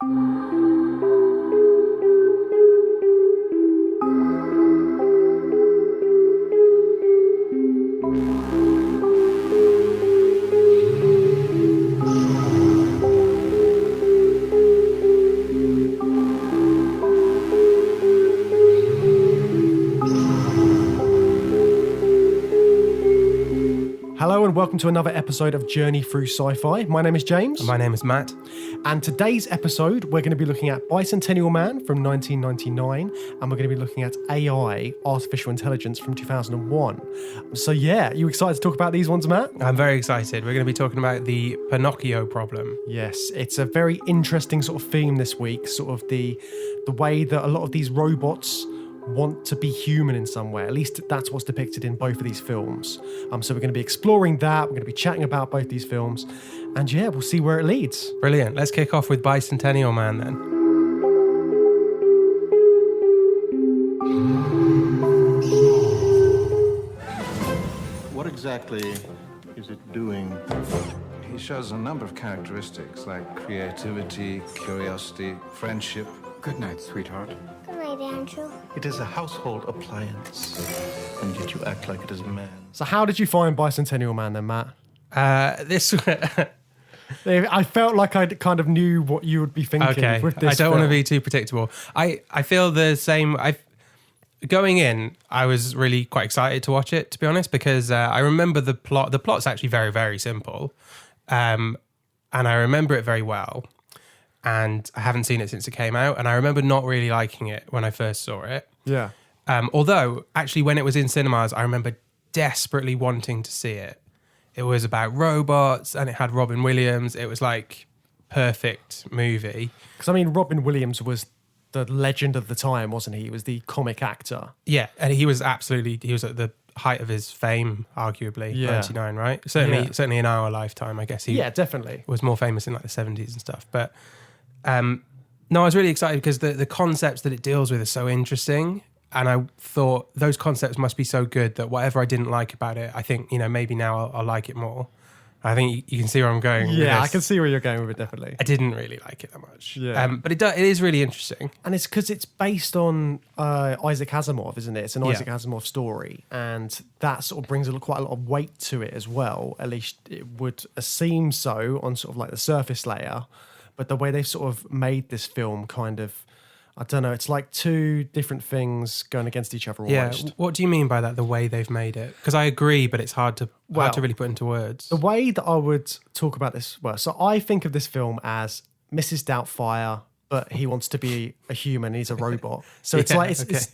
Hello and welcome to another episode of Journey Through Sci-Fi. My name is James. My name is Matt. And today's episode, we're going to be looking at Bicentennial Man from 1999, and we're going to be looking at AI, Artificial Intelligence, from 2001. So yeah, you excited to talk about these ones, Matt? I'm very excited. We're going to be talking about the Pinocchio problem. Yes, it's a very interesting sort of theme this week, sort of the way that a lot of these robots want to be human in some way. At least that's what's depicted in both of these films. So we're going to be exploring that. We're going to be chatting about both these films. And yeah, we'll see where it leads. Brilliant. Let's kick off with Bicentennial Man then. What exactly is it doing? He shows a number of characteristics like creativity, curiosity, friendship. Good night, sweetheart. Good night, Andrew. It is a household appliance, and yet you act like it is a man. So how did you find Bicentennial Man then, Matt? This. I felt like I kind of knew what you would be thinking Okay. with this I don't want to film. be too predictable. I feel the same. Going in, I was really quite excited to watch it, to be honest, because I remember the plot. The plot's actually very, very simple, and I remember it very well. And I haven't seen it since it came out, and I remember not really liking it when I first saw it. Yeah. Although, actually, when it was in cinemas, I remember desperately wanting to see it. It was about robots, and it had Robin Williams. It was like perfect movie. Because, I mean, Robin Williams was the legend of the time, wasn't he? He was the comic actor. Yeah, and he was at the height of his fame, arguably, Yeah. 99, right? Certainly in our lifetime, I guess he Definitely. was more famous in like the 70s and stuff. But no, I was really excited because the concepts that it deals with are so interesting. And I thought those concepts must be so good that whatever I didn't like about it, I think, maybe now I'll like it more. I think you can see where I'm going with Yeah, this. I can see where you're going with it, definitely. I didn't really like it that much. Yeah. But it is really interesting. And it's because it's based on Isaac Asimov, isn't it? It's an Yeah. Isaac Asimov story. And that sort of brings quite a lot of weight to it as well. At least it would seem so on sort of like the surface layer. But the way they've sort of made this film kind of, I don't know, it's like two different things going against each other almost. Yeah. What do you mean by that, the way they've made it? Because I agree, but it's hard to really put into words. The way that I would talk about this, so I think of this film as Mrs. Doubtfire, but he wants to be a human. He's a robot. So it's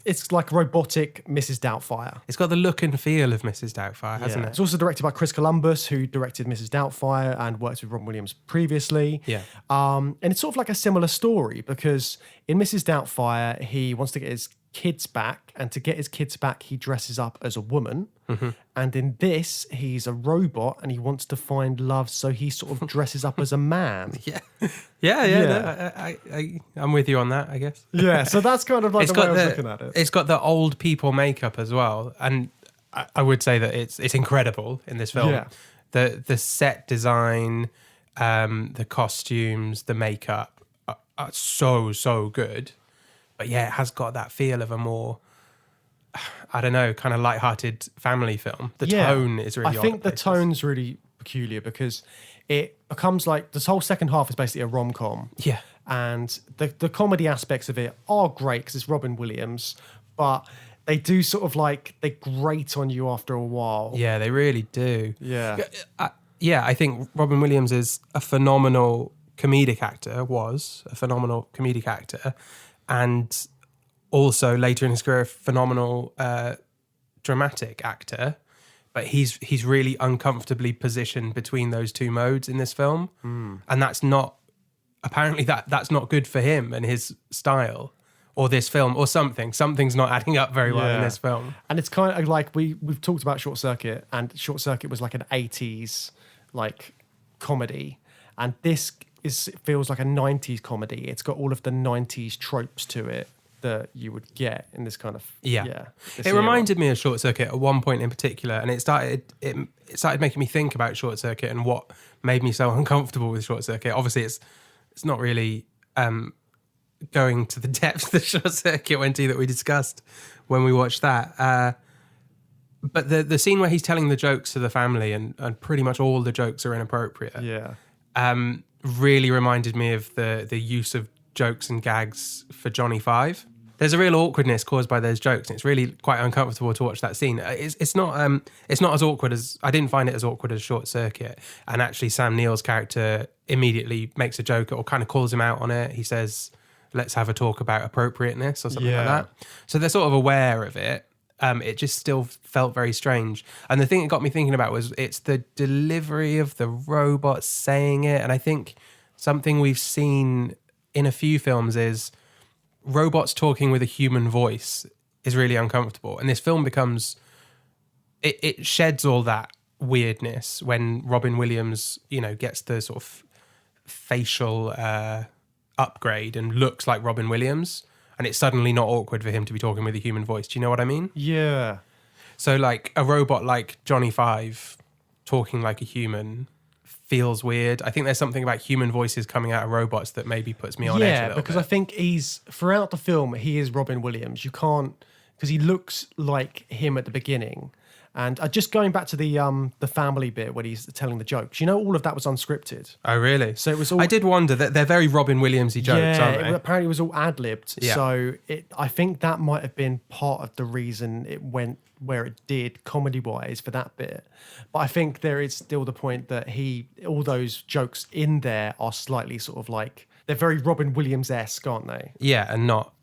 it's like robotic Mrs. Doubtfire. It's got the look and feel of Mrs. Doubtfire, hasn't it? It's also directed by Chris Columbus, who directed Mrs. Doubtfire and worked with Robin Williams previously. Yeah. And it's sort of like a similar story because in Mrs. Doubtfire, he wants to get his kids back, and to get his kids back, he dresses up as a woman. Mm-hmm. And in this, he's a robot and he wants to find love, so he sort of dresses up as a man. Yeah. I'm with you on that, I guess. Yeah, so that's kind of like the way I was looking at it. It's got the old people makeup as well, and I would say that it's incredible in this film. Yeah. The set design, the costumes, the makeup are so good. But yeah, it has got that feel of a more, I don't know, kind of lighthearted family film. The tone is really I think the tone's really peculiar because it becomes like this whole second half is basically a rom-com. Yeah. And the comedy aspects of it are great because it's Robin Williams, but they do sort of like, they grate on you after a while. Yeah, they really do. Yeah. I think Robin Williams is a phenomenal comedic actor, and also later in his career, a phenomenal dramatic actor. But he's really uncomfortably positioned between those two modes in this film, and that's not good for him and his style, or this film, or something's not adding up very well in this film. And it's kind of like we've talked about Short Circuit, and Short Circuit was like an 80s like comedy, and this feels like a 90s comedy. It's got all of the 90s tropes to it that you would get in this kind of It reminded me of Short Circuit at one point in particular, and it started making me think about Short Circuit and what made me so uncomfortable with Short Circuit. Obviously, it's not really going to the depth of the short circuit went to that we discussed when we watched that. But the scene where he's telling the jokes to the family and pretty much all the jokes are inappropriate. Yeah. Really reminded me of the use of jokes and gags for Johnny 5. There's a real awkwardness caused by those jokes, and it's really quite uncomfortable to watch that scene. It's not as awkward as I didn't find it as awkward as Short Circuit. And actually, Sam Neill's character immediately makes a joke or kind of calls him out on it. He says, "Let's have a talk about appropriateness" or something like that. So they're sort of aware of it. It just still felt very strange. And the thing it got me thinking about was it's the delivery of the robot saying it. And I think something we've seen in a few films is robots talking with a human voice is really uncomfortable. And this film becomes, it sheds all that weirdness when Robin Williams, gets the sort of facial upgrade and looks like Robin Williams. And it's suddenly not awkward for him to be talking with a human voice. Do you know what I mean? Yeah. So like a robot like Johnny 5 talking like a human feels weird. I think there's something about human voices coming out of robots that maybe puts me on edge a little because bit. I think throughout the film, he is Robin Williams. You can't, because he looks like him at the beginning. And just going back to the family bit when he's telling the jokes, all of that was unscripted. Oh, really? So it was all... I did wonder that they're very Robin Williams-y jokes, aren't they? Apparently it was all ad-libbed. Yeah. So I think that might have been part of the reason it went where it did comedy-wise for that bit. But I think there is still the point that all those jokes in there are slightly sort of like, they're very Robin Williams-esque, aren't they? Yeah, and not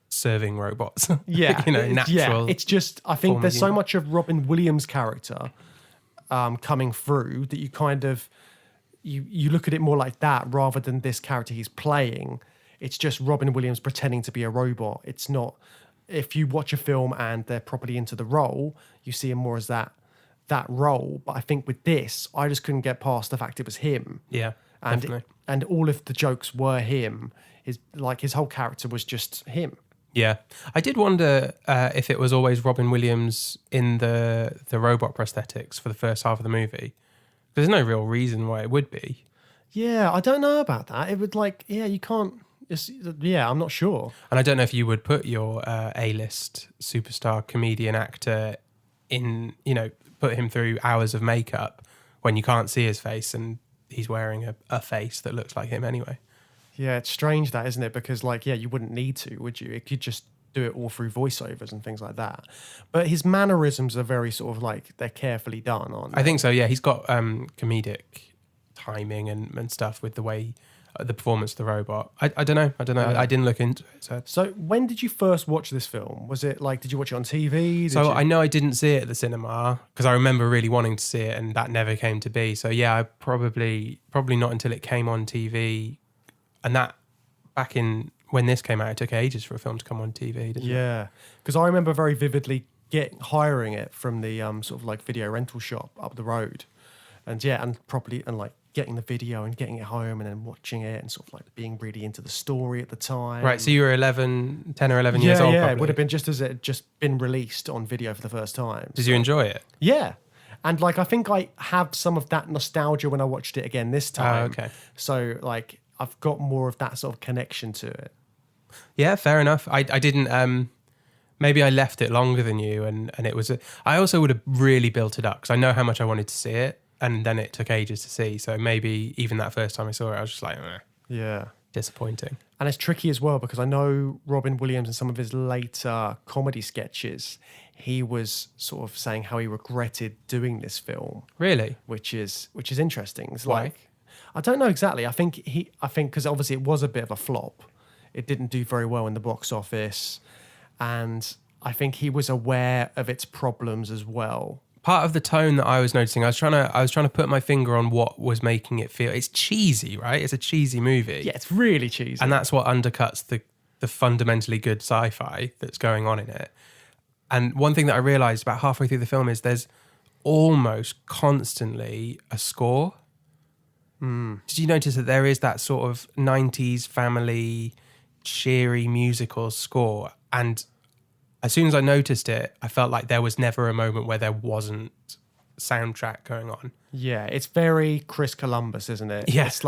serving robots. Yeah. Natural. Yeah, it's just, I think there's so humour. much of Robin Williams' character coming through that you kind of, you look at it more like that rather than this character he's playing. It's just Robin Williams pretending to be a robot. It's not, if you watch a film and they're properly into the role, you see him more as that role. But I think with this, I just couldn't get past the fact it was him. Yeah, definitely. And all of the jokes were him. His whole character was just him. Yeah. I did wonder if it was always Robin Williams in the robot prosthetics for the first half of the movie. There's no real reason why it would be. Yeah, I don't know about that. It would you can't... I'm not sure. And I don't know if you would put your A-list superstar comedian actor in, put him through hours of makeup when you can't see his face and he's wearing a face that looks like him anyway. Yeah, it's strange that, isn't it? Because you wouldn't need to, would you? It could just do it all through voiceovers and things like that. But his mannerisms are very sort of they're carefully done, aren't they? I think so, yeah. He's got comedic timing and stuff with the way, the performance of the robot. I don't know. I didn't look into it. So when did you first watch this film? Was it did you watch it on TV? I know I didn't see it at the cinema because I remember really wanting to see it and that never came to be. So yeah, I probably not until it came on TV. And that, back in when this came out, it took ages for a film to come on TV, didn't it? Yeah, because I remember very vividly hiring it from the sort of video rental shop up the road, and getting the video and getting it home and then watching it and sort of being really into the story at the time. Right, so you were 10 or 11 years old. Yeah, probably. it would have been just as it had just been released on video for the first time. Did you enjoy it? Yeah. And I think I have some of that nostalgia when I watched it again this time. Oh, okay. So I've got more of that sort of connection to it. Yeah, fair enough. I didn't. Maybe I left it longer than you, and it was. I also would have really built it up because I know how much I wanted to see it, and then it took ages to see. So maybe even that first time I saw it, I was just like, yeah, disappointing. And it's tricky as well because I know Robin Williams in some of his later comedy sketches, he was sort of saying how he regretted doing this film. Really, which is interesting. It's why? I don't know exactly. I think because obviously it was a bit of a flop. It didn't do very well in the box office. And I think he was aware of its problems as well. Part of the tone that I was noticing, I was trying to put my finger on what was making it feel. It's cheesy, right? It's a cheesy movie. Yeah, it's really cheesy. And that's what undercuts the fundamentally good sci-fi that's going on in it. And one thing that I realized about halfway through the film is there's almost constantly a score. Did you notice that there is that sort of 90s family cheery musical score? And as soon as I noticed it, I felt like there was never a moment where there wasn't soundtrack going on. Yeah, it's very Chris Columbus, isn't it? Yeah. It's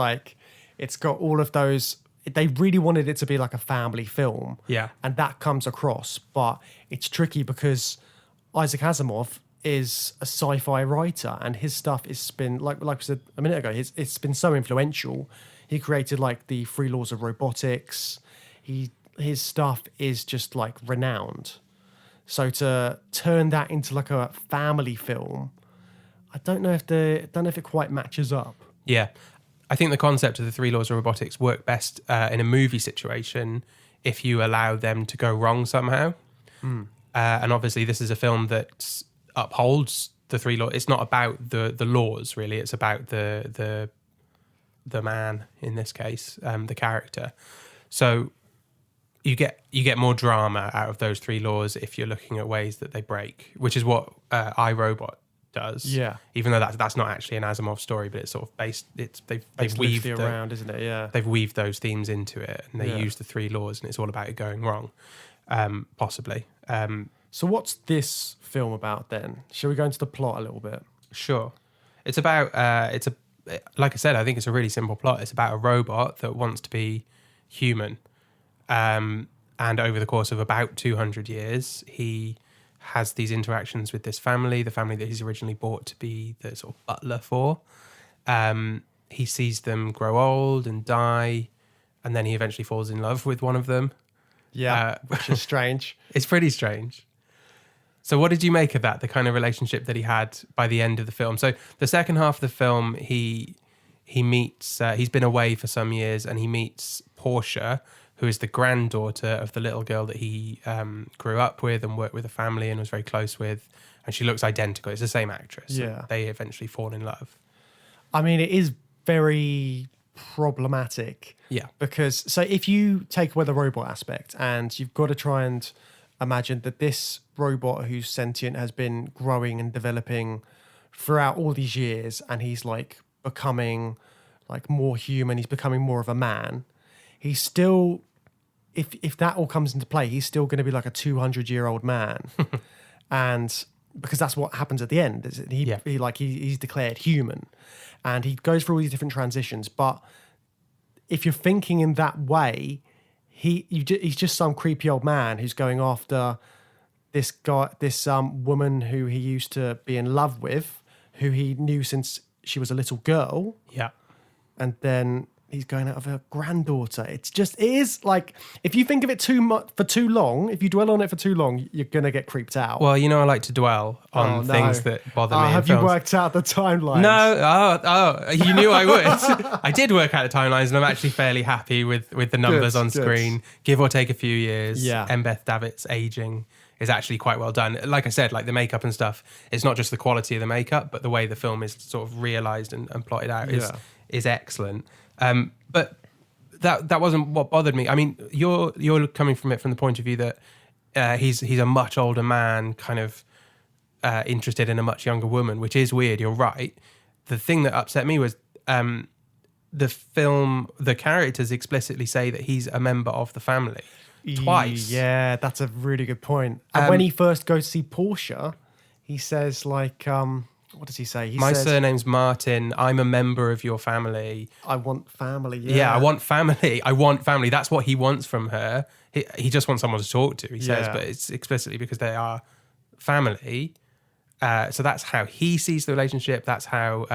it's got all of those they really wanted it to be like a family film. Yeah. And that comes across, but it's tricky because Isaac Asimov is a sci-fi writer, and his stuff has been, like we said a minute ago, it's been so influential. He created like the 3 Laws of Robotics. His stuff is just like renowned. So to turn that into like a family film, I don't know if it quite matches up. Yeah. I think the concept of the 3 Laws of Robotics work best in a movie situation if you allow them to go wrong somehow. And obviously this is a film that upholds the 3 laws. It's not about the laws, really. It's about the man, in this case, the character. So you get more drama out of those 3 laws if you're looking at ways that they break, which is what iRobot does. Yeah. Even though that's not actually an Asimov story, but it's sort of based. They've weaved around, isn't it? Yeah. They've weaved those themes into it, and they Yeah. use the 3 laws, and it's all about it going wrong, possibly. So what's this film about then? Shall we go into the plot a little bit? Sure. It's about like I said, I think it's a really simple plot. It's about a robot that wants to be human. And over the course of about 200 years, he has these interactions with this family, the family that he's originally bought to be the sort of butler for. He sees them grow old and die, and then he eventually falls in love with one of them. Yeah, which is strange. It's pretty strange. So what did you make of that, the kind of relationship that he had by the end of the film? So the second half of the film, he meets, he's been away for some years, and he meets Portia, who is the granddaughter of the little girl that he grew up with and worked with a family and was very close with. And she looks identical. It's the same actress. Yeah. So they eventually fall in love. I mean, it is very problematic. Yeah. Because, so if you take away the robot aspect, and you've got to try and imagine that this robot who's sentient has been growing and developing throughout all these years, and he's like becoming like more human, he's becoming more of a man. He's still, if that all comes into play, he's still going to be like a 200-year-old man. And because that's what happens at the end, is he's declared human, and he goes through all these different transitions. But if you're thinking in that way, he's just some creepy old man who's going after this woman who he used to be in love with, who he knew since she was a little girl. Yeah. And then he's going out of her granddaughter. It is like, if you think of it too much for too long, if you dwell on it for too long, you're gonna get creeped out. Well, I like to dwell on things that bother me. Have you worked out the timelines? No. You knew I would. I did work out the timelines, and I'm actually fairly happy with the numbers on screen. Give or take a few years. Yeah. Beth Davitt's aging is actually quite well done. Like I said, like the makeup and stuff, it's not just the quality of the makeup, but the way the film is sort of realised and plotted out is excellent. But that wasn't what bothered me. I mean, you're coming from it from the point of view that he's a much older man, kind of interested in a much younger woman, which is weird. You're right. The thing that upset me was the characters explicitly say that he's a member of the family twice. Yeah, that's a really good point. And when he first goes to see Portia, he says like, what does he say? He My says, surname's Martin. I'm a member of your family. I want family. Yeah, I want family. That's what he wants from her. He just wants someone to talk to, he says, but it's explicitly because they are family. So that's how he sees the relationship. That's how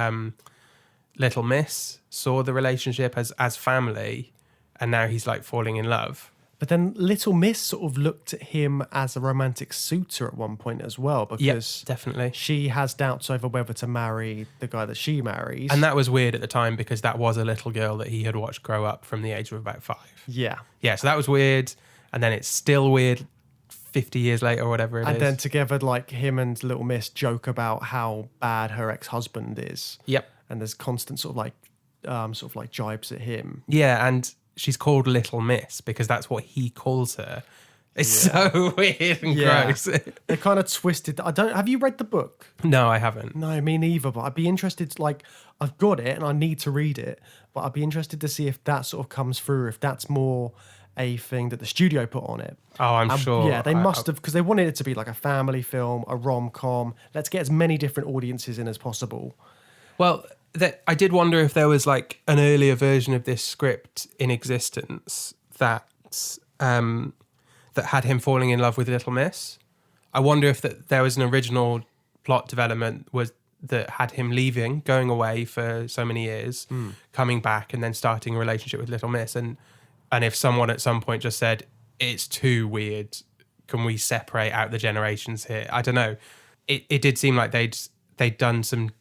Little Miss saw the relationship as family. And now he's like falling in love. But then Little Miss sort of looked at him as a romantic suitor at one point as well, because definitely she has doubts over whether to marry the guy that she marries. And that was weird at the time because that was a little girl that he had watched grow up from the age of about 5. Yeah. Yeah, so that was weird. And then it's still weird 50 years later or whatever it is. And then together, like, him and Little Miss joke about how bad her ex-husband is. Yep. And there's constant sort of like jibes at him. Yeah, and she's called Little Miss because that's what he calls her. It's so weird and gross. They're kind of twisted. Have you read the book? No, I haven't. No, me neither, but I'd be interested, like, I've got it and I need to read it, but I'd be interested to see if that sort of comes through, if that's more a thing that the studio put on it. Oh, I'm sure. Yeah, they must have, because they wanted it to be like a family film, a rom-com. Let's get as many different audiences in as possible. Well, that I did wonder if there was like an earlier version of this script in existence that that had him falling in love with Little Miss. I wonder if that there was an original plot development that had him leaving, going away for so many years, coming back and then starting a relationship with Little Miss, and if someone at some point just said, it's too weird, can we separate out the generations here? I don't know. It did seem like they'd done some,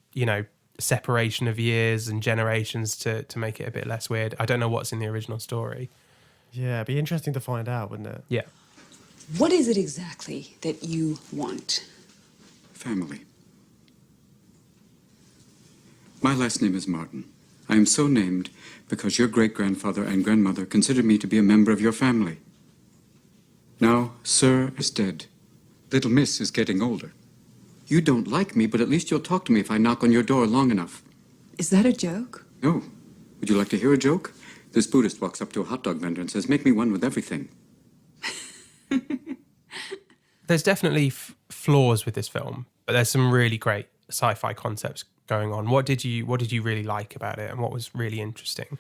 separation of years and generations to make it a bit less weird. I don't know what's in the original story. Yeah, it'd be interesting to find out, wouldn't it? Yeah. What is it exactly that you want? Family. My last name is Martin. I am so named because your great-grandfather and grandmother considered me to be a member of your family. Now, Sir is dead. Little Miss is getting older. You don't like me, but at least you'll talk to me if I knock on your door long enough. Is that a joke? No. Would you like to hear a joke? This Buddhist walks up to a hot dog vendor and says, make me one with everything. There's definitely flaws with this film, but there's some really great sci-fi concepts going on. What did you really like about it, and what was really interesting?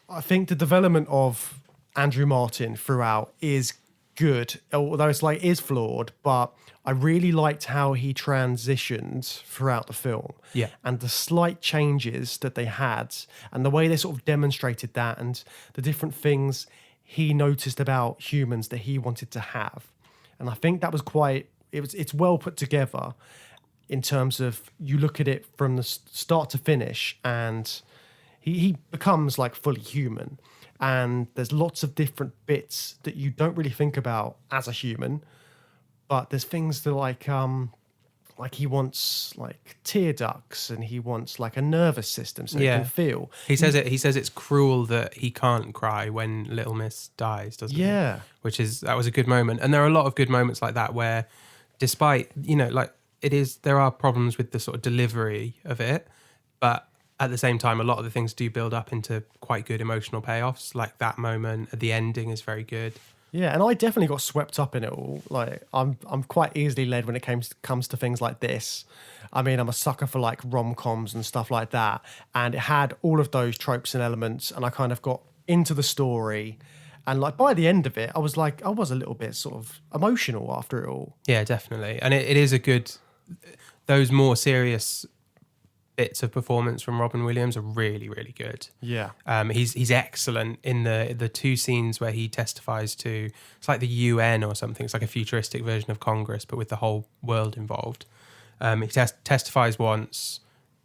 I think the development of Andrew Martin throughout is good, although is flawed, but I really liked how he transitioned throughout the film. Yeah. And the slight changes that they had and the way they sort of demonstrated that and the different things he noticed about humans that he wanted to have. And I think that was it's well put together in terms of you look at it from the start to finish, and he becomes like fully human. And there's lots of different bits that you don't really think about as a human, but there's things that like he wants like tear ducts, and he wants like a nervous system so he can feel. He says it's cruel that he can't cry when Little Miss dies, doesn't he? Yeah. That was a good moment. And there are a lot of good moments like that where, despite, there are problems with the sort of delivery of it, but at the same time, a lot of the things do build up into quite good emotional payoffs. Like that moment, the ending is very good. Yeah, and I definitely got swept up in it all. Like I'm quite easily led when it comes to things like this. I mean, I'm a sucker for like rom-coms and stuff like that, and it had all of those tropes and elements, and I kind of got into the story, and like by the end of it, I was a little bit sort of emotional after it all. Yeah, definitely, and it is a good. Those more serious bits of performance from Robin Williams are really, really good. Yeah. He's excellent in the two scenes where he testifies to, it's like the UN or something. It's like a futuristic version of Congress, but with the whole world involved. He testifies once,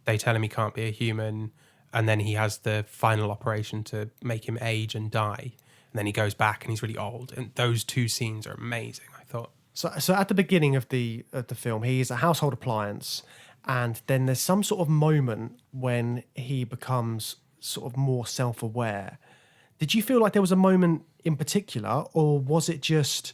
they tell him he can't be a human, and then he has the final operation to make him age and die. And then he goes back and he's really old. And those two scenes are amazing, I thought. So at the beginning of the film, he's a household appliance, and then there's some sort of moment when he becomes sort of more self-aware. Did you feel like there was a moment in particular, or was it just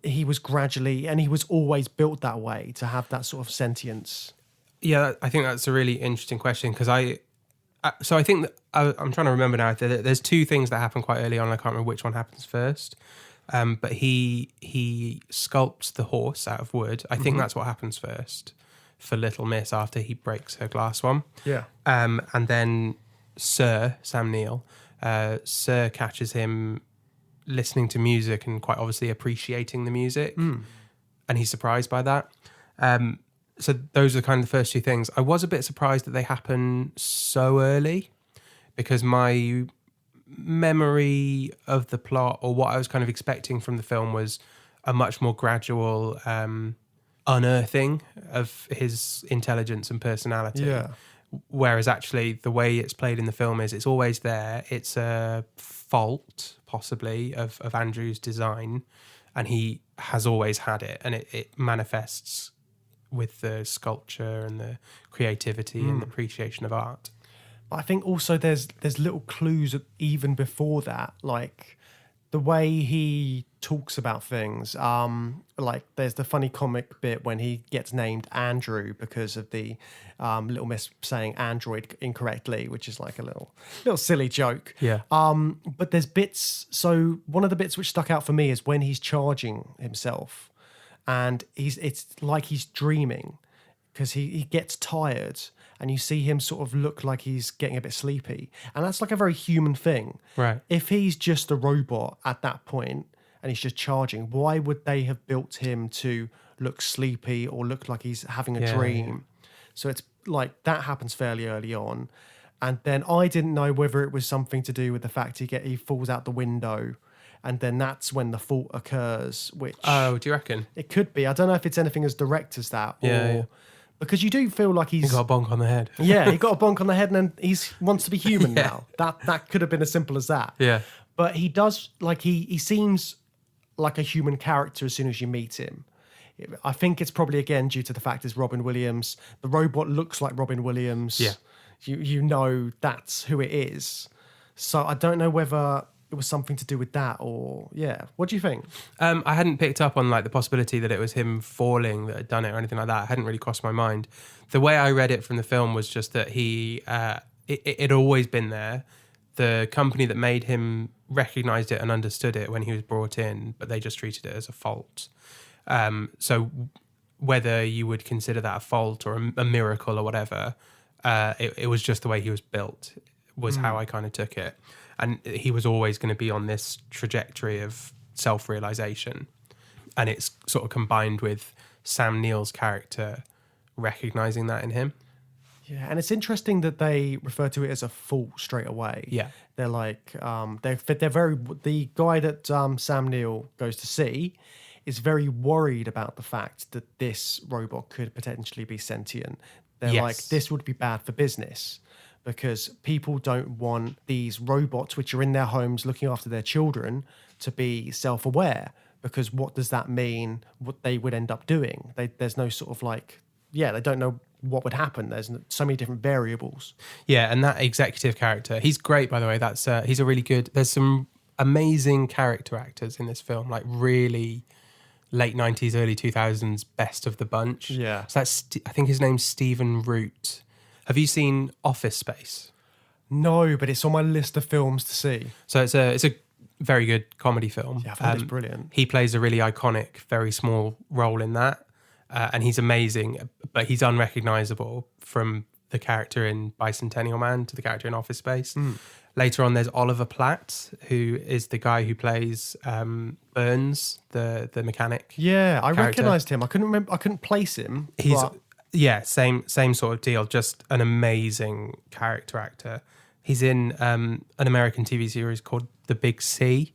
he was gradually, and he was always built that way to have that sort of sentience? Yeah, I think that's a really interesting question, because I think that I'm trying to remember now. There's two things that happen quite early on. I can't remember which one happens first. But he sculpts the horse out of wood. I think that's what happens first for Little Miss after he breaks her glass one. Yeah. And then Sir, Sam Neill, Sir catches him listening to music and quite obviously appreciating the music. And he's surprised by that. So those are kind of the first two things. I was a bit surprised that they happen so early, because my memory of the plot, or what I was kind of expecting from the film, was a much more gradual unearthing of his intelligence and personality. Yeah. Whereas actually the way it's played in the film is it's always there. It's a fault, possibly, of Andrew's design, and he has always had it, and it manifests with the sculpture and the creativity and the appreciation of art. But I think also there's little clues even before that, like the way he talks about things. Like there's the funny comic bit when he gets named Andrew because of the Little Miss saying android incorrectly, which is like a little silly joke. Yeah. But there's bits. So one of the bits which stuck out for me is when he's charging himself, and it's like he's dreaming, because he gets tired, and you see him sort of look like he's getting a bit sleepy. And that's like a very human thing. Right. If he's just a robot at that point and he's just charging, why would they have built him to look sleepy or look like he's having a dream? So it's like that happens fairly early on. And then I didn't know whether it was something to do with the fact he falls out the window. And then that's when the fault occurs, which... Oh, do you reckon? It could be. I don't know if it's anything as direct as that. Or, because you do feel like He got a bonk on the head. Yeah, he got a bonk on the head and then he wants to be human now. That could have been as simple as that. Yeah. But he does, like, he seems like a human character as soon as you meet him. I think it's probably, again, due to the fact it's Robin Williams. The robot looks like Robin Williams. Yeah. You know that's who it is. So I don't know whether it was something to do with that or, yeah. What do you think? I hadn't picked up on like the possibility that it was him falling that had done it or anything like that. It hadn't really crossed my mind. The way I read it from the film was just that it had always been there. The company that made him recognised it and understood it when he was brought in, but they just treated it as a fault. So whether you would consider that a fault or a miracle or whatever, it was just the way he was built was how I kind of took it. And he was always going to be on this trajectory of self-realization. And it's sort of combined with Sam Neill's character recognizing that in him. Yeah, and it's interesting that they refer to it as a fault straight away. Yeah. They're like, they're very, the guy that Sam Neill goes to see is very worried about the fact that this robot could potentially be sentient. They're Yes. like, this would be bad for business because people don't want these robots, which are in their homes looking after their children, to be self-aware. Because what does that mean? What they would end up doing? There's no sort of like, they don't know what would happen. There's so many different variables. Yeah, and that executive character, he's great, by the way. That's he's a really good... There's some amazing character actors in this film, like really late 90s, early 2000s, best of the bunch. Yeah. So that's, I think his name's Stephen Root. Have you seen Office Space? No, but it's on my list of films to see. So it's a very good comedy film. Yeah, I've heard it's brilliant. He plays a really iconic, very small role in that. And he's amazing, but he's unrecognizable from the character in Bicentennial Man to the character in Office Space. Later on, there's Oliver Platt, who is the guy who plays Burns, the mechanic. Yeah, I character. recognised him. I couldn't place him. He's but same sort of deal. Just an amazing character actor. He's in an American TV series called The Big C,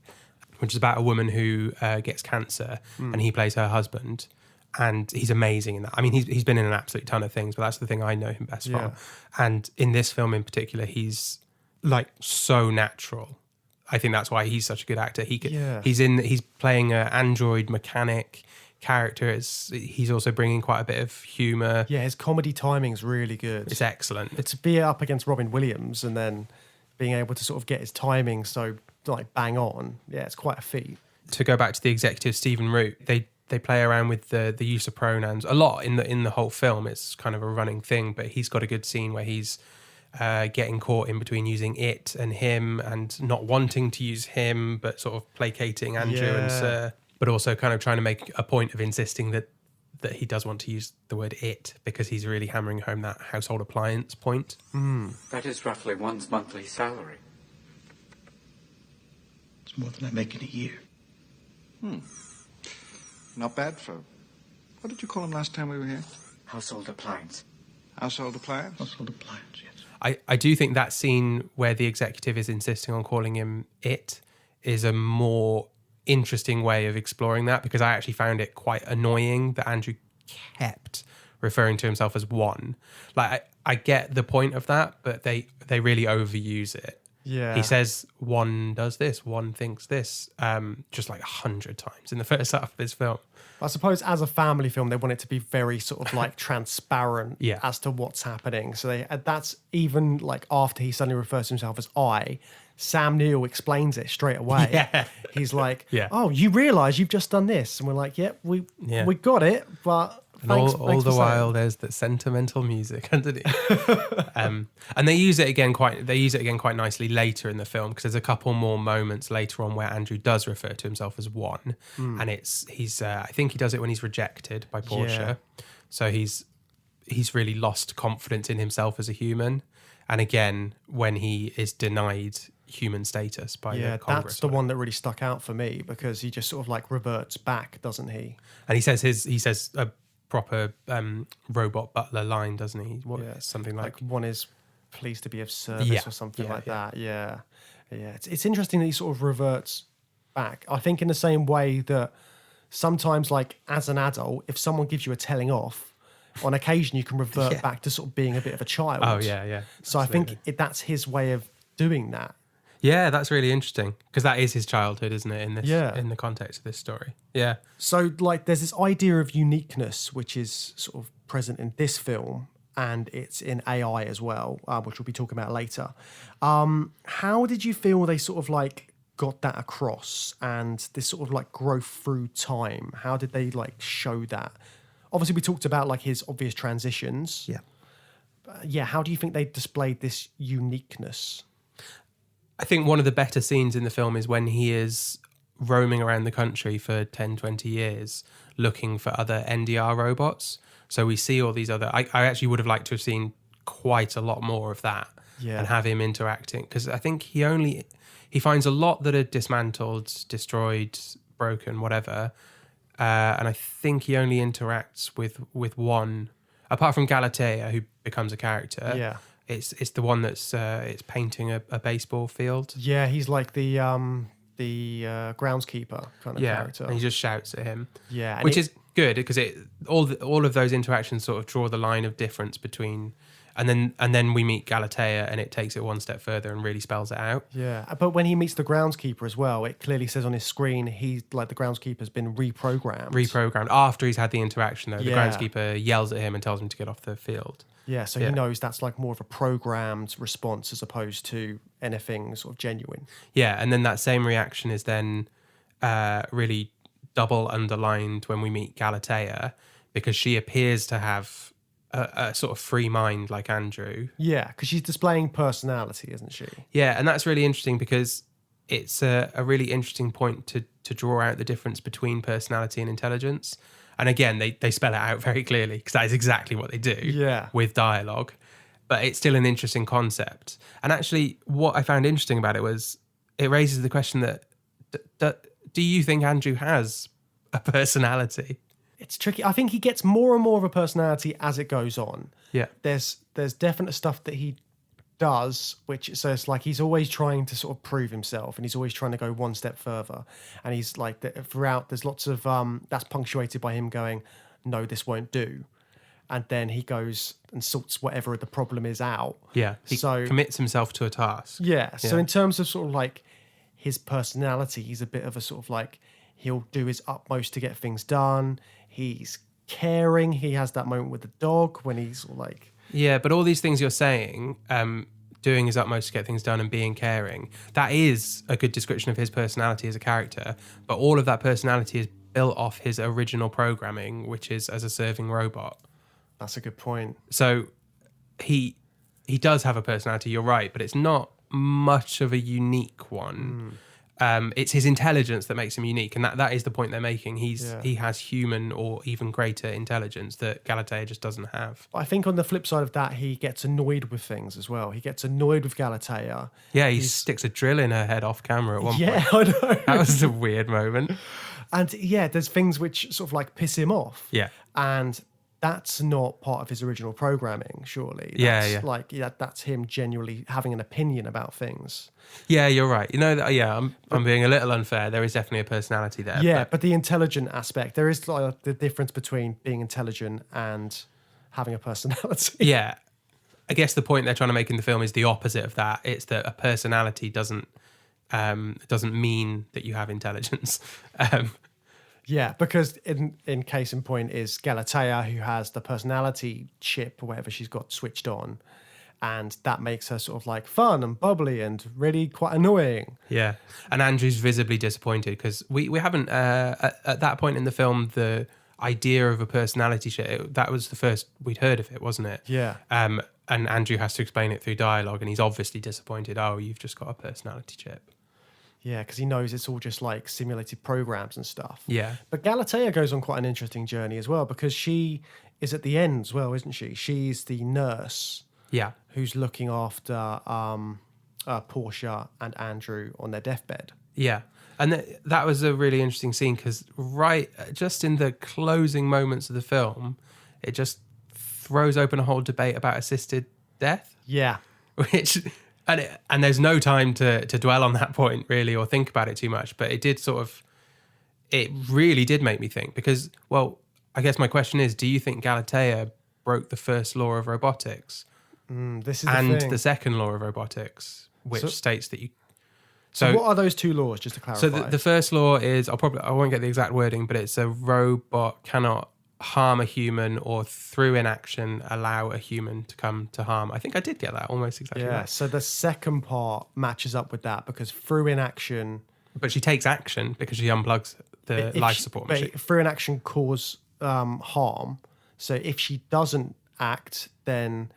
which is about a woman who gets cancer, and he plays her husband. And he's amazing in that. I mean, he's been in an absolute ton of things, but that's the thing I know him best Yeah. for. And in this film in particular, he's like so natural. I think that's why he's such a good actor. He's playing an android mechanic character. He's also bringing quite a bit of humor. yeah, his comedy timing's really good. It's excellent. To be up against Robin Williams and then being able to sort of get his timing so like bang on. Yeah, it's quite a feat. To go back to the executive Stephen Root, they play around with the use of pronouns a lot in the whole film. It's kind of a running thing, but he's got a good scene where he's getting caught in between using it and him and not wanting to use him, but sort of placating Andrew and Sir, but also kind of trying to make a point of insisting that he does want to use the word it because he's really hammering home that household appliance point. That is roughly one's monthly salary. It's more than I make in a year. Not bad for... What did you call him last time we were here? Household appliance. Household appliance? Household appliance, yes. I do think that scene where the executive is insisting on calling him it is a more interesting way of exploring that, because I actually found it quite annoying that Andrew kept referring to himself as one. Like, I get the point of that, but they really overuse it. Yeah. He says one does this, one thinks this, just like 100 times in the first half of this film. I suppose as a family film, they want it to be very sort of like transparent Yeah. as to what's happening. So that's even like after he suddenly refers to himself as I, Sam Neill explains it straight away. Yeah. He's like, Yeah. oh, you realise you've just done this. And we're like, yep, we got it, but And thanks, all thanks the for while, saying. there's the sentimental music underneath. And they use it again quite nicely later in the film, because there's a couple more moments later on where Andrew does refer to himself as one, and he's I think he does it when he's rejected by Portia. Yeah. So he's he's really lost confidence in himself as a human. And again, when he is denied human status by the Congress. That's the one that really stuck out for me, because he just sort of like reverts back, doesn't he? And he says a proper robot butler line, doesn't he? Something like one is pleased to be of service or something like that. Yeah. It's interesting that he sort of reverts back. I think in the same way that sometimes, like as an adult, if someone gives you a telling off, on occasion you can revert back to sort of being a bit of a child. Oh yeah. So Absolutely. I think that's his way of doing that. Yeah, that's really interesting, because that is his childhood, isn't it? In the context of this story. Yeah. So like there's this idea of uniqueness which is sort of present in this film, and it's in AI as well, which we'll be talking about later. How did you feel they sort of like got that across, and this sort of like growth through time? How did they like show that? Obviously, we talked about like his obvious transitions. Yeah. How do you think they displayed this uniqueness? I think one of the better scenes in the film is when he is roaming around the country for 10, 20 years looking for other NDR robots. So we see all these other... I actually would have liked to have seen quite a lot more of that and have him interacting, because I think he finds a lot that are dismantled, destroyed, broken, whatever. And I think he only interacts with one, apart from Galatea, who becomes a character. Yeah. It's the one that's it's painting a baseball field. Yeah, he's like the groundskeeper kind of character. And he just shouts at him. Yeah, which is good, because all of those interactions sort of draw the line of difference between, and then we meet Galatea, and it takes it one step further and really spells it out. Yeah, but when he meets the groundskeeper as well, it clearly says on his screen he's like the groundskeeper's been reprogrammed After he's had the interaction, though. The Yeah. groundskeeper yells at him and tells him to get off the field. Yeah, so he knows that's like more of a programmed response as opposed to anything sort of genuine. Yeah, and then that same reaction is then really double underlined when we meet Galatea, because she appears to have a sort of free mind like Andrew. Yeah, because she's displaying personality, isn't she? Yeah, and that's really interesting, because it's a really interesting point to draw out the difference between personality and intelligence. And again, they spell it out very clearly, because that is exactly what they do with dialogue. But it's still an interesting concept. And actually, what I found interesting about it was it raises the question that do you think Andrew has a personality? It's tricky. I think he gets more and more of a personality as it goes on. Yeah. There's definite stuff that he does, which so it's like he's always trying to sort of prove himself, and he's always trying to go one step further. And he's like throughout, there's lots of that's punctuated by him going, "No, this won't do," and then he goes and sorts whatever the problem is out. Yeah, he commits himself to a task. Yeah. So in terms of sort of like his personality, he's a bit of a sort of like he'll do his utmost to get things done. He's caring. He has that moment with the dog when he's sort of like. Yeah, but all these things you're saying, doing his utmost to get things done and being caring, that is a good description of his personality as a character. But all of that personality is built off his original programming, which is as a serving robot. That's a good point. So he does have a personality, you're right, but it's not much of a unique one. It's his intelligence that makes him unique, and that is the point they're making. He has human or even greater intelligence that Galatea just doesn't have. I think on the flip side of that, he gets annoyed with things as well. He gets annoyed with Galatea. Yeah, he sticks a drill in her head off camera at one point. Yeah, I know. That was a weird moment. And yeah, there's things which sort of like piss him off. Yeah. And that's not part of his original programming, surely. Yeah. Like, that's him genuinely having an opinion about things. Yeah, you're right. You know, I'm being a little unfair. There is definitely a personality there. Yeah, but the intelligent aspect, there is like the difference between being intelligent and having a personality. Yeah. I guess the point they're trying to make in the film is the opposite of that. It's that a personality doesn't mean that you have intelligence. Yeah, because in case in point is Galatea, who has the personality chip or whatever she's got switched on, and that makes her sort of like fun and bubbly and really quite annoying. Yeah, and Andrew's visibly disappointed because we haven't at that point in the film the idea of a personality chip. That was the first we'd heard of it, wasn't it? Yeah. And Andrew has to explain it through dialogue, and he's obviously disappointed. Oh, you've just got a personality chip. Yeah, because he knows it's all just like simulated programs and stuff. Yeah. But Galatea goes on quite an interesting journey as well, because she is at the end as well, isn't she? She's the nurse Yeah. who's looking after Portia and Andrew on their deathbed. Yeah. And that was a really interesting scene because just in the closing moments of the film, it just throws open a whole debate about assisted death. Yeah. Which and there's no time to dwell on that point really or think about it too much, but it really did make me think because, well, I guess my question is, do you think Galatea broke the first law of robotics This is and the thing. the second law of robotics, which states that you... So what are those two laws, just to clarify? So the first law is, I won't get the exact wording, but it's a robot cannot harm a human or through inaction allow a human to come to harm. I think I did get that almost exactly yeah, right. so the second part matches up with that because through inaction... But she takes action because she unplugs the life support machine. But through inaction cause harm. So if she doesn't act, then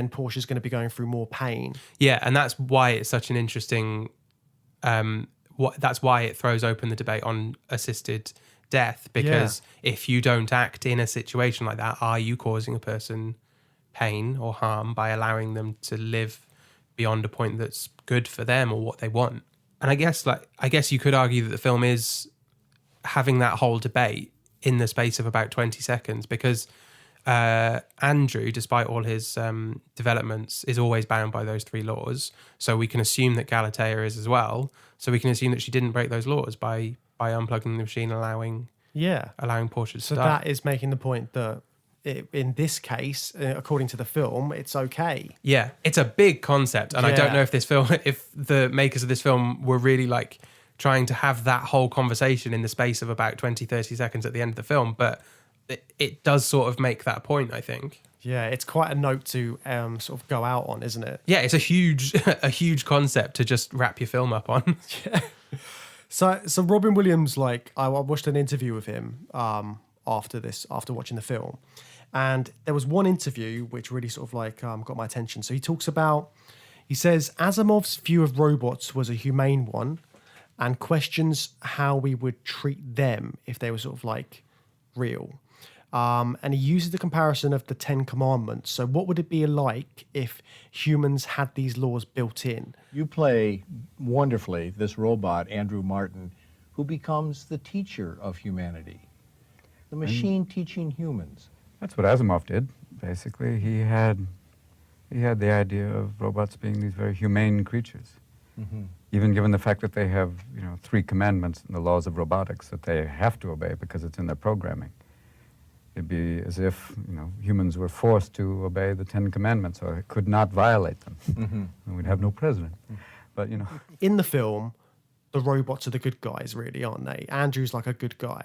Portia's going to be going through more pain. Yeah, and that's why it's such an interesting... that's why it throws open the debate on assisted death, because if you don't act in a situation like that, are you causing a person pain or harm by allowing them to live beyond a point that's good for them or what they want? And I guess you could argue that the film is having that whole debate in the space of about 20 seconds because Andrew, despite all his developments, is always bound by those three laws. So we can assume that Galatea is as well. So we can assume that she didn't break those laws by unplugging the machine, allowing Portia to so start. that is making the point that in this case, according to the film, it's okay. Yeah, it's a big concept, and I don't know if the makers of this film were really like trying to have that whole conversation in the space of about 20, 30 seconds at the end of the film, but it does sort of make that point, I think. Yeah, it's quite a note to sort of go out on, isn't it? Yeah, it's a huge concept to just wrap your film up on. Yeah. So Robin Williams, like I watched an interview with him after watching the film, and there was one interview which really sort of like got my attention. So he says Asimov's view of robots was a humane one, and questions how we would treat them if they were sort of like real. And he uses the comparison of the 10 Commandments. So what would it be like if humans had these laws built in? You play wonderfully this robot, Andrew Martin, who becomes the teacher of humanity, the machine teaching humans. That's what Asimov did, basically. He had the idea of robots being these very humane creatures. Mm-hmm. Even given the fact that they have, 3 commandments in the laws of robotics that they have to obey because it's in their programming. It'd be as if, humans were forced to obey the 10 Commandments or could not violate them. Mm-hmm. And we'd have no president. But, In the film, the robots are the good guys, really, aren't they? Andrew's like a good guy.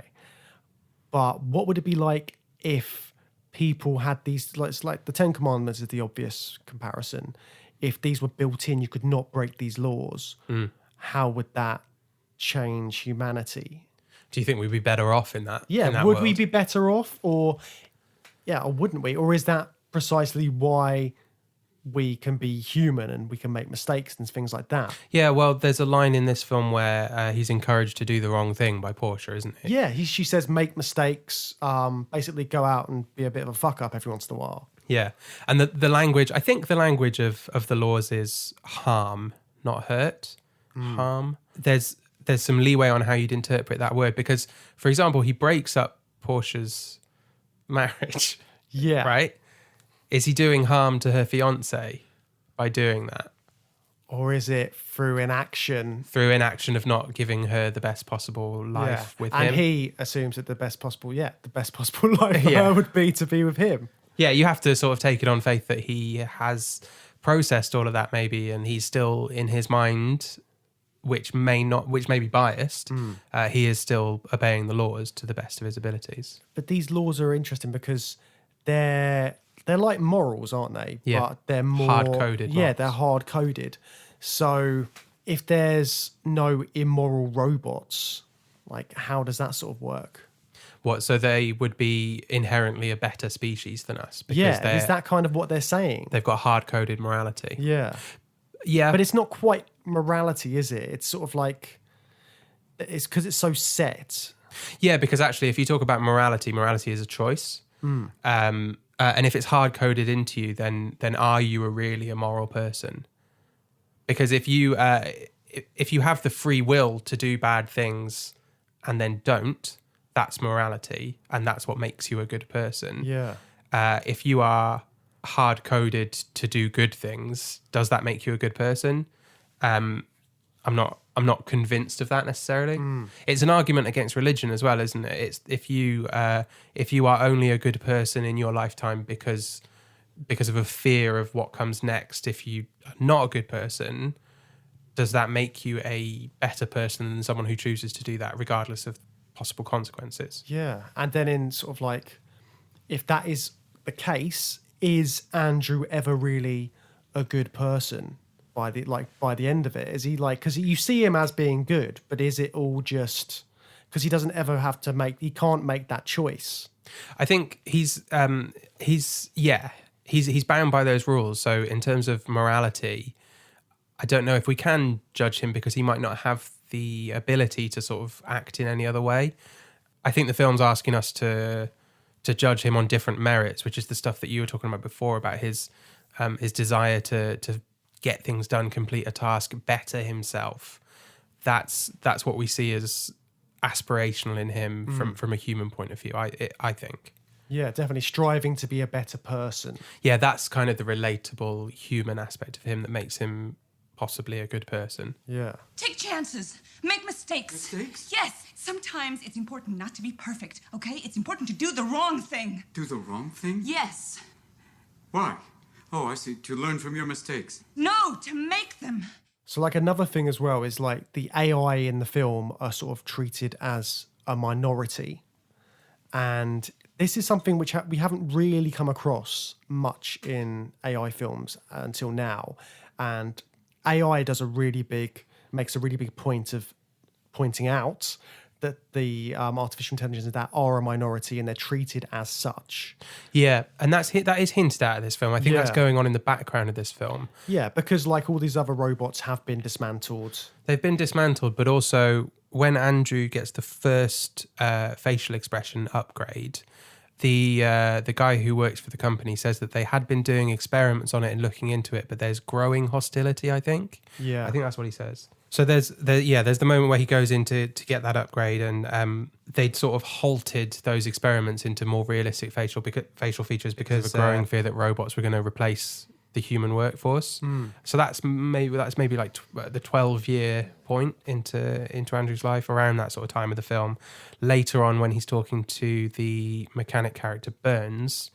But what would it be like if people had these, it's like the 10 Commandments is the obvious comparison. If these were built in, you could not break these laws. How would that change humanity? Do you think we'd be better off in that? Yeah, in that would world? we be better off, or wouldn't we? Or is that precisely why we can be human and we can make mistakes and things like that? Yeah, well, there's a line in this film where he's encouraged to do the wrong thing by Portia, isn't he? Yeah, she says make mistakes, basically go out and be a bit of a fuck up every once in a while. Yeah, and the language, I think the language of the laws is harm, not hurt. Harm. There's some leeway on how you'd interpret that word because, for example, he breaks up Portia's marriage. Yeah. Right? Is he doing harm to her fiance by doing that? Or is it through inaction? Through inaction of not giving her the best possible life with him. And he assumes that the best possible life for her would be to be with him. Yeah, you have to sort of take it on faith that he has processed all of that maybe, and he's still in his mind, which may be biased, he is still obeying the laws to the best of his abilities. But these laws are interesting because they're like morals, aren't they? Yeah. But they're more hard-coded. Yeah, morals. they're hard-coded. So if there's no immoral robots, like how does that sort of work? What? So they would be inherently a better species than us? Is that kind of what they're saying? They've got hard-coded morality. Yeah. Yeah. But it's not quite morality, is it? It's sort of like, it's because it's so set. Yeah, because actually, if you talk about morality is a choice. And if it's hard coded into you, then are you really a moral person? Because if you have the free will to do bad things and then don't, that's morality, and that's what makes you a good person. Yeah. If you are hard coded to do good things, does that make you a good person? I'm not convinced of that necessarily. It's an argument against religion as well, isn't it? It's if you are only a good person in your lifetime because of a fear of what comes next. If you are not a good person, does that make you a better person than someone who chooses to do that, regardless of possible consequences? Yeah. And then in sort of like, if that is the case, is Andrew ever really a good person by the end of it? Is he like, because you see him as being good, but is it all just because he doesn't ever have to he can't make that choice? I think he's bound by those rules. So in terms of morality, I don't know if we can judge him because he might not have the ability to sort of act in any other way. I think the film's asking us to judge him on different merits, which is the stuff that you were talking about before, about his desire to get things done, complete a task, better himself. That's what we see as aspirational in him from a human point of view, I think. Yeah, definitely striving to be a better person. Yeah, that's kind of the relatable human aspect of him that makes him possibly a good person. Yeah. Take chances. Make mistakes. Mistakes? Yes. Sometimes it's important not to be perfect, okay? It's important to do the wrong thing. Do the wrong thing? Yes. Why? Oh, I see. To learn from your mistakes. No, to make them. So like another thing as well is like the AI in the film are sort of treated as a minority. And this is something which we haven't really come across much in AI films until now. And AI makes a really big point of pointing out that the artificial intelligences that are a minority and they're treated as such. Yeah, and that is hinted at in this film. I think that's Yeah. going on in the background of this film. Yeah, because like all these other robots have been dismantled. They've been dismantled, but also when Andrew gets the first facial expression upgrade, the guy who works for the company says that they had been doing experiments on it and looking into it, but there's growing hostility, I think. Yeah. I think that's what he says. So there's the moment where he goes in to get that upgrade, and they'd sort of halted those experiments into more realistic facial features because of a growing fear that robots were going to replace the human workforce. So that's maybe like the 12-year point into Andrew's life, around that sort of time of the film. Later on, when he's talking to the mechanic character Burns,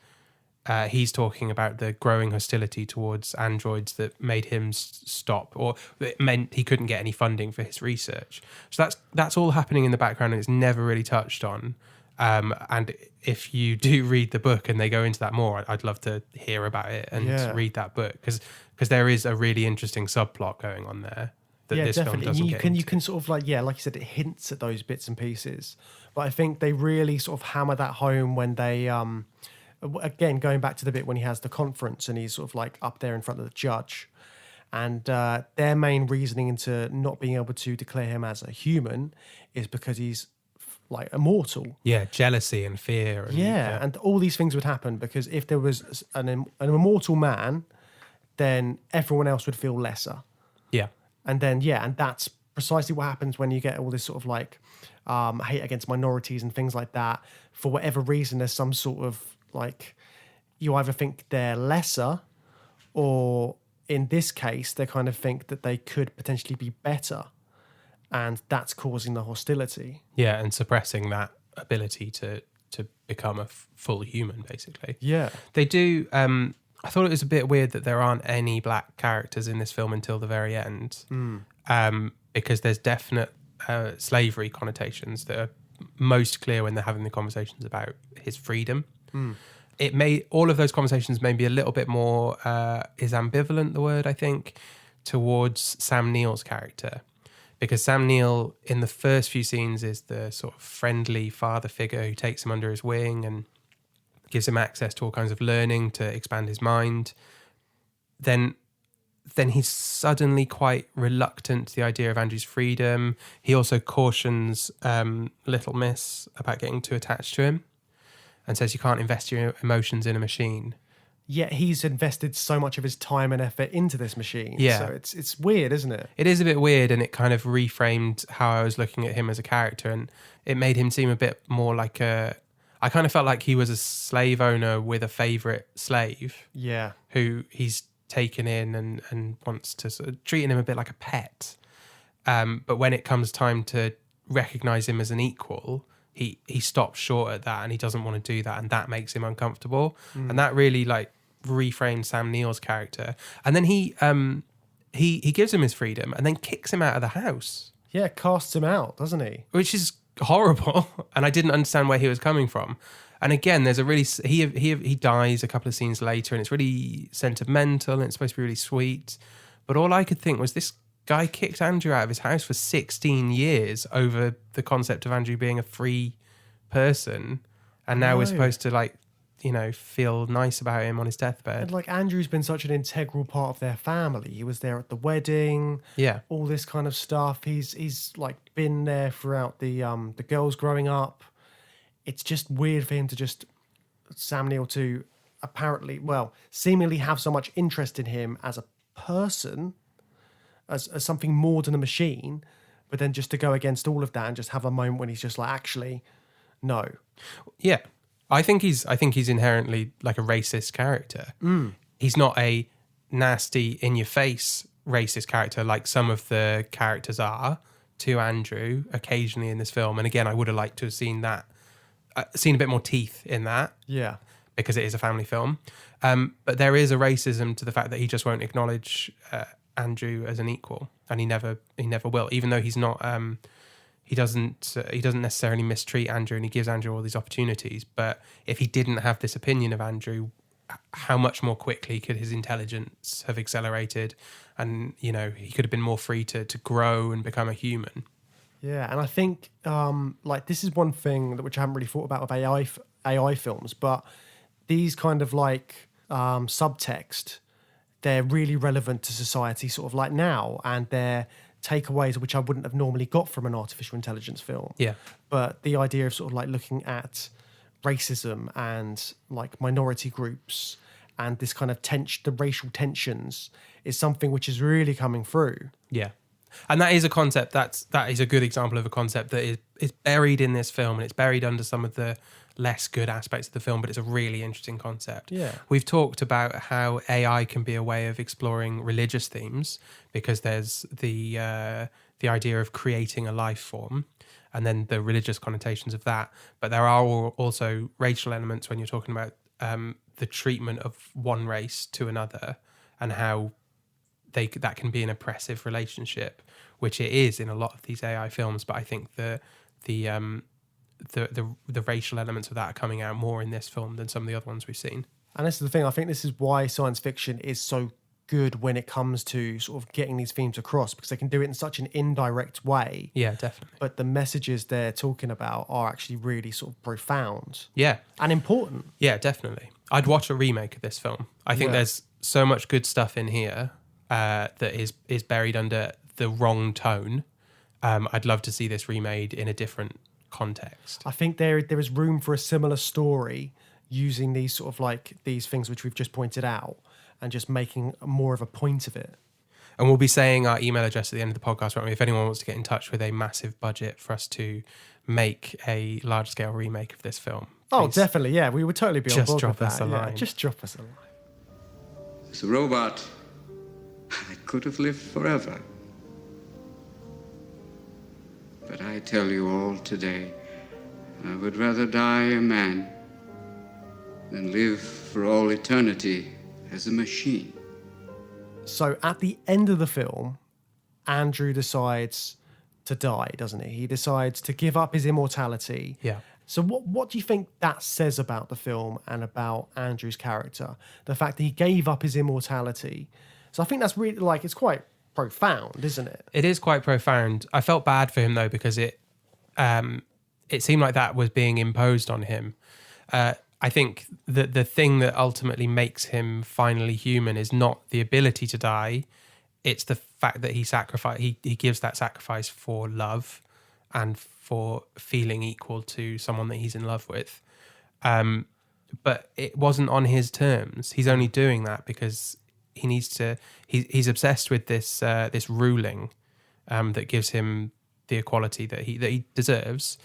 he's talking about the growing hostility towards androids that made him stop, or it meant he couldn't get any funding for his research. So that's all happening in the background, and it's never really touched on. And if you do read the book and they go into that more, I'd love to hear about it and read that book, because there is a really interesting subplot going on there that this film doesn't get into. You can sort of like you said, it hints at those bits and pieces, but I think they really sort of hammer that home when they again, going back to the bit when he has the conference and he's sort of like up there in front of the judge, and their main reasoning into not being able to declare him as a human is because he's like immortal. Yeah, jealousy and fear. And, and all these things would happen because if there was an immortal man, then everyone else would feel lesser. Yeah. And then, and that's precisely what happens when you get all this sort of like hate against minorities and things like that. For whatever reason, there's some sort of like, you either think they're lesser, or in this case, they kind of think that they could potentially be better. And that's causing the hostility. Yeah, and suppressing that ability to become a full human, basically. Yeah. They do... I thought it was a bit weird that there aren't any black characters in this film until the very end, because there's definite slavery connotations that are most clear when they're having the conversations about his freedom. All of those conversations may be a little bit more, is ambivalent the word, I think, towards Sam Neill's character. Because Sam Neill, in the first few scenes, is the sort of friendly father figure who takes him under his wing and gives him access to all kinds of learning to expand his mind. Then then he's suddenly quite reluctant to the idea of Andrew's freedom. He also cautions Little Miss about getting too attached to him and says you can't invest your emotions in a machine. Yet he's invested so much of his time and effort into this machine. Yeah. So it's weird, isn't it? It is a bit weird, and it kind of reframed how I was looking at him as a character, and it made him seem a bit more like I kind of felt like he was a slave owner with a favourite slave. Yeah. Who he's taken in and wants to sort of treating him a bit like a pet. But when it comes time to recognise him as an equal, he stops short at that, and he doesn't want to do that, and that makes him uncomfortable. And that really like reframed Sam Neill's character. And then he gives him his freedom and then kicks him out of the house. Yeah, casts him out, doesn't he? Which is horrible. And I didn't understand where he was coming from. And again, there's a really he dies a couple of scenes later, and it's really sentimental and it's supposed to be really sweet. But all I could think was this guy kicked Andrew out of his house for 16 years over the concept of Andrew being a free person, and now we're supposed to like, you know, feel nice about him on his deathbed. And like Andrew's been such an integral part of their family. He was there at the wedding. Yeah. All this kind of stuff. He's like been there throughout the girls growing up. It's just weird for him to just Sam Neill to apparently, well, seemingly have so much interest in him as a person, as something more than a machine, but then just to go against all of that and just have a moment when he's just like, actually, no. Yeah. I think he's inherently like a racist character. He's not a nasty, in-your-face racist character like some of the characters are to Andrew occasionally in this film. And again, I would have liked to have seen that, seen a bit more teeth in that. Yeah. Because it is a family film. But there is a racism to the fact that he just won't acknowledge Andrew as an equal, and he never will, even though he's not. He doesn't necessarily mistreat Andrew, and he gives Andrew all these opportunities. But if he didn't have this opinion of Andrew, how much more quickly could his intelligence have accelerated? And, you know, he could have been more free to grow and become a human. Yeah, and I think like this is one thing which I haven't really thought about with AI films, but these kind of like subtext, they're really relevant to society sort of like now, and they're takeaways which I wouldn't have normally got from an artificial intelligence film. Yeah. But the idea of sort of like looking at racism and like minority groups and this kind of the racial tensions is something which is really coming through. Yeah. And that is a concept that is a good example of a concept that is buried in this film, and it's buried under some of the less good aspects of the film, but it's a really interesting concept. Yeah. We've talked about how AI can be a way of exploring religious themes, because there's the idea of creating a life form and then the religious connotations of that. But there are also racial elements when you're talking about the treatment of one race to another, and how that can be an oppressive relationship, which it is in a lot of these AI films. But I think the racial elements of that are coming out more in this film than some of the other ones we've seen. And this is the thing, I think this is why science fiction is so good when it comes to sort of getting these themes across, because they can do it in such an indirect way. Yeah, definitely. But the messages they're talking about are actually really sort of profound. Yeah. And important. Yeah, definitely. I'd watch a remake of this film. I think there's so much good stuff in here that is buried under the wrong tone. I'd love to see this remade in a different context. I think there is room for a similar story using these sort of like these things which we've just pointed out and just making more of a point of it. And we'll be saying our email address at the end of the podcast, won't we? If anyone wants to get in touch with a massive budget for us to make a large-scale remake of this film. Oh, please definitely, yeah. We would totally be on just board drop with us that. a Yeah, line. just drop us a line. As a robot, I could have lived forever. But I tell you all today, I would rather die a man than live for all eternity as a machine. So at the end of the film, Andrew decides to die, doesn't he? He decides to give up his immortality. Yeah. So what do you think that says about the film and about Andrew's character? The fact that he gave up his immortality. So I think that's really like, it's quite profound, isn't it? It is quite profound. I felt bad for him though, because it seemed like that was being imposed on him. I think that the thing that ultimately makes him finally human is not the ability to die. It's the fact that he gives that sacrifice for love and for feeling equal to someone that he's in love with. But it wasn't on his terms. He's only doing that because he needs to. He's obsessed with this ruling that gives him the equality that he deserves.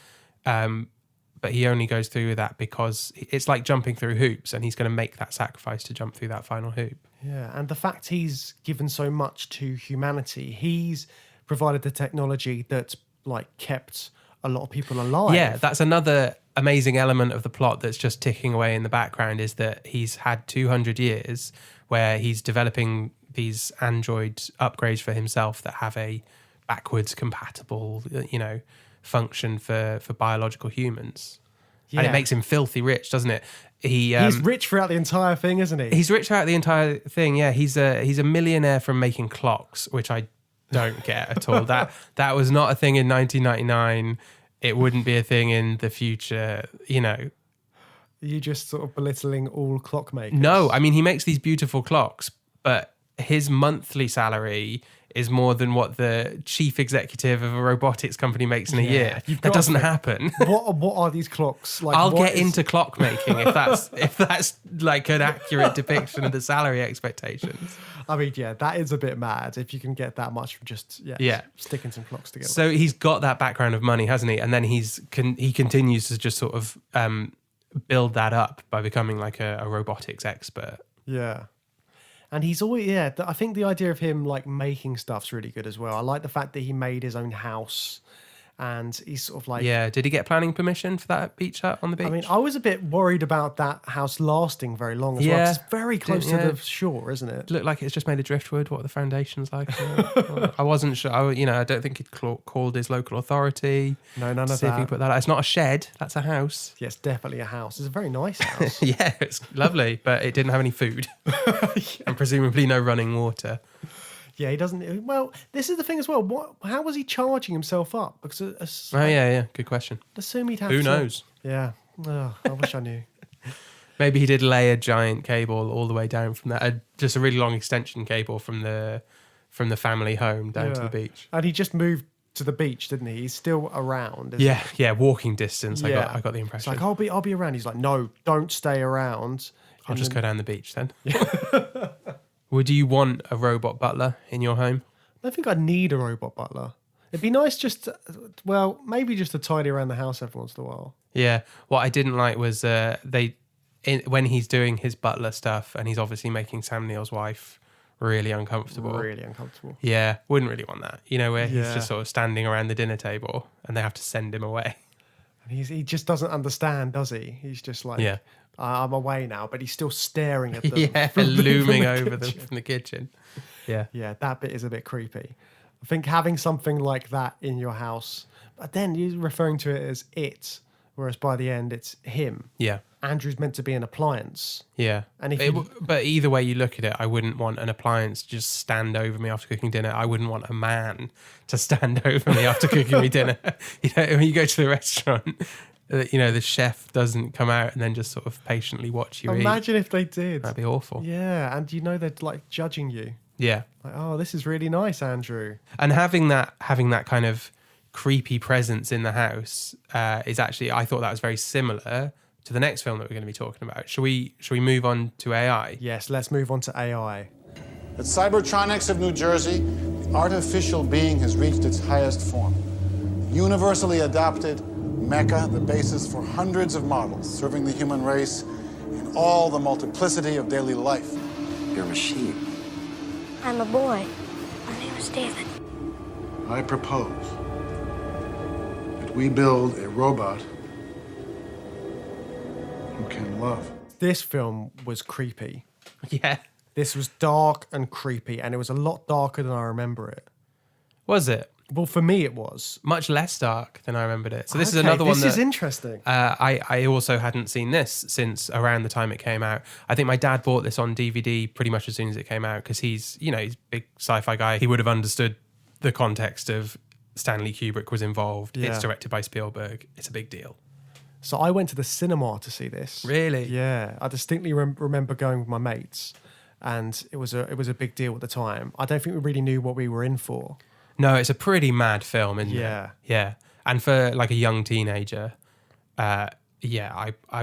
But he only goes through with that because it's like jumping through hoops, and he's going to make that sacrifice to jump through that final hoop. Yeah, and the fact he's given so much to humanity, he's provided the technology that like kept a lot of people alive. Yeah, that's another amazing element of the plot that's just ticking away in the background, is that he's had 200 years where he's developing these android upgrades for himself that have a backwards compatible, function for biological humans. Yeah. And it makes him filthy rich, doesn't it? He's rich throughout the entire thing, isn't he? He's rich throughout the entire thing. Yeah, he's a millionaire from making clocks, which I don't get at all. That was not a thing in 1999. It wouldn't be a thing in the future. Are you just sort of belittling all clockmakers? No, I mean, he makes these beautiful clocks, but his monthly salary is more than what the chief executive of a robotics company makes in a year. That doesn't happen. What are these clocks? Like, I'll get into clockmaking if that's like an accurate depiction of the salary expectations. I mean, yeah, that is a bit mad if you can get that much from just sticking some clocks together. So he's got that background of money, hasn't he? And then he continues to just sort of build that up by becoming like a robotics expert. Yeah. And he's always, I think the idea of him like making stuff's really good as well. I like the fact that he made his own house, and he's sort of like... Yeah, did he get planning permission for that beach hut on the beach? I mean, I was a bit worried about that house lasting very long as well, 'cause it's very close to the shore, isn't it? It looked like it's just made of driftwood. What are the foundations like? I wasn't sure. I don't think he'd called his local authority. No, none of see that. if he put that out. It's not a shed, that's a house. Yes, definitely a house. It's a very nice house. Yeah, it's lovely, but it didn't have any food. And presumably no running water. Yeah, he doesn't. Well, this is the thing as well. How was he charging himself up? Because good question. Assume he'd have. Who knows? Yeah, I wish I knew. Maybe he did lay a giant cable all the way down from that, just a really long extension cable from the family home down to the beach. And he just moved to the beach, didn't he? He's still around. Yeah, walking distance. I got the impression. It's like I'll be around. He's like, no, don't stay around. I'll just go down the beach then. Would you want a robot butler in your home? I don't think I'd need a robot butler. It'd be nice maybe just to tidy around the house every once in a while. Yeah. What I didn't like was when he's doing his butler stuff, and he's obviously making Sam Neill's wife really uncomfortable. Really uncomfortable. Yeah. Wouldn't really want that. Where he's just sort of standing around the dinner table and they have to send him away. And he just doesn't understand, does he? He's just like, I'm away now, but he's still staring at them. Looming over them from the kitchen. Yeah. Yeah, that bit is a bit creepy. I think having something like that in your house, but then you're referring to it as it, whereas by the end it's him. Yeah. Andrew's meant to be an appliance. Yeah. And but either way you look at it, I wouldn't want an appliance to just stand over me after cooking dinner. I wouldn't want a man to stand over me after cooking me dinner. When you go to the restaurant, the chef doesn't come out and then just sort of patiently watch you eat. Imagine if they did. That'd be awful. Yeah, and they're like judging you. Yeah. Like, oh, this is really nice, Andrew. And having that kind of creepy presence in the house is actually, I thought that was very similar to the next film that we're going to be talking about. Shall we move on to AI? Yes, let's move on to AI. At Cybertronics of New Jersey, the artificial being has reached its highest form. Universally adopted, Mecha, the basis for hundreds of models, serving the human race in all the multiplicity of daily life. You're a machine. I'm a boy. My name is David. I propose that we build a robot who can love. This film was creepy. Yeah. This was dark and creepy, and it was a lot darker than I remember it. Was it? Well, for me, it was. Much less dark than I remembered it. So this is another one that... This is interesting. I also hadn't seen this since around the time it came out. I think my dad bought this on DVD pretty much as soon as it came out because he's a big sci-fi guy. He would have understood the context of Stanley Kubrick was involved. Yeah. It's directed by Spielberg. It's a big deal. So I went to the cinema to see this. Really? Yeah, I distinctly remember going with my mates, and it was a big deal at the time. I don't think we really knew what we were in for. No, it's a pretty mad film, isn't Yeah. it? Yeah. And for like a young teenager, I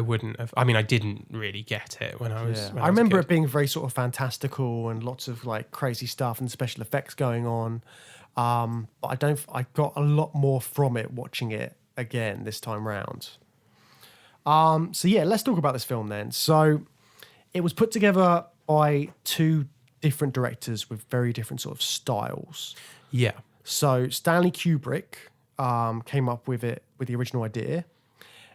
wouldn't have. I mean, I didn't really get it when I was. Yeah. When I remember was it being very sort of fantastical and lots of like crazy stuff and special effects going on. But I got a lot more from it watching it again this time round. So yeah, let's talk about this film then. So it was put together by two different directors with very different sort of styles. Yeah. So Stanley Kubrick came up with the original idea.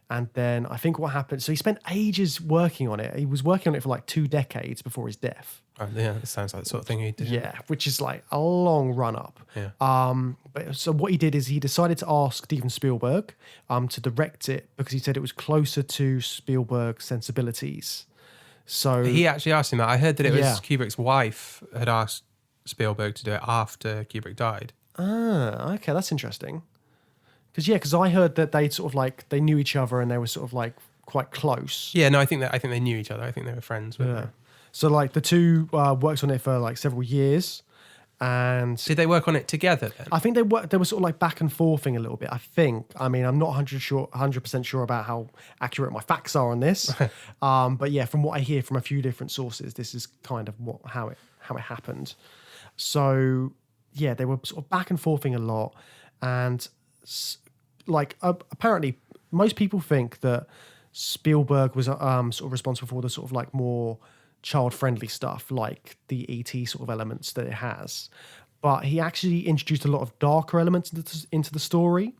And then I think what happened, so he spent ages working on it. He was working on it for like 2 decades before his death. Oh, yeah, it sounds like the sort of thing he did. Yeah, which is like a long run up. Yeah. But so what he did is he decided to ask Steven Spielberg to direct it because he said it was closer to Spielberg's sensibilities. So He actually asked him that. I heard that it was Yeah. Kubrick's wife had asked Spielberg to do it after Kubrick died. Okay, that's interesting. Because I heard that they sort of like they knew each other and they were sort of like quite close. Yeah, no, I think they knew each other. I think they were friends with her. So like the two worked on it for like several years, and Did they work on it together then? I think they were sort of like back and forthing a little bit. I think. I mean, I'm not 100% sure about how accurate my facts are on this, but yeah, from what I hear from a few different sources, this is kind of how it happened. So yeah, they were sort of back and forthing a lot, and like apparently most people think that Spielberg was sort of responsible for the sort of like more child-friendly stuff, like the E.T. sort of elements that it has. But he actually introduced a lot of darker elements into the story.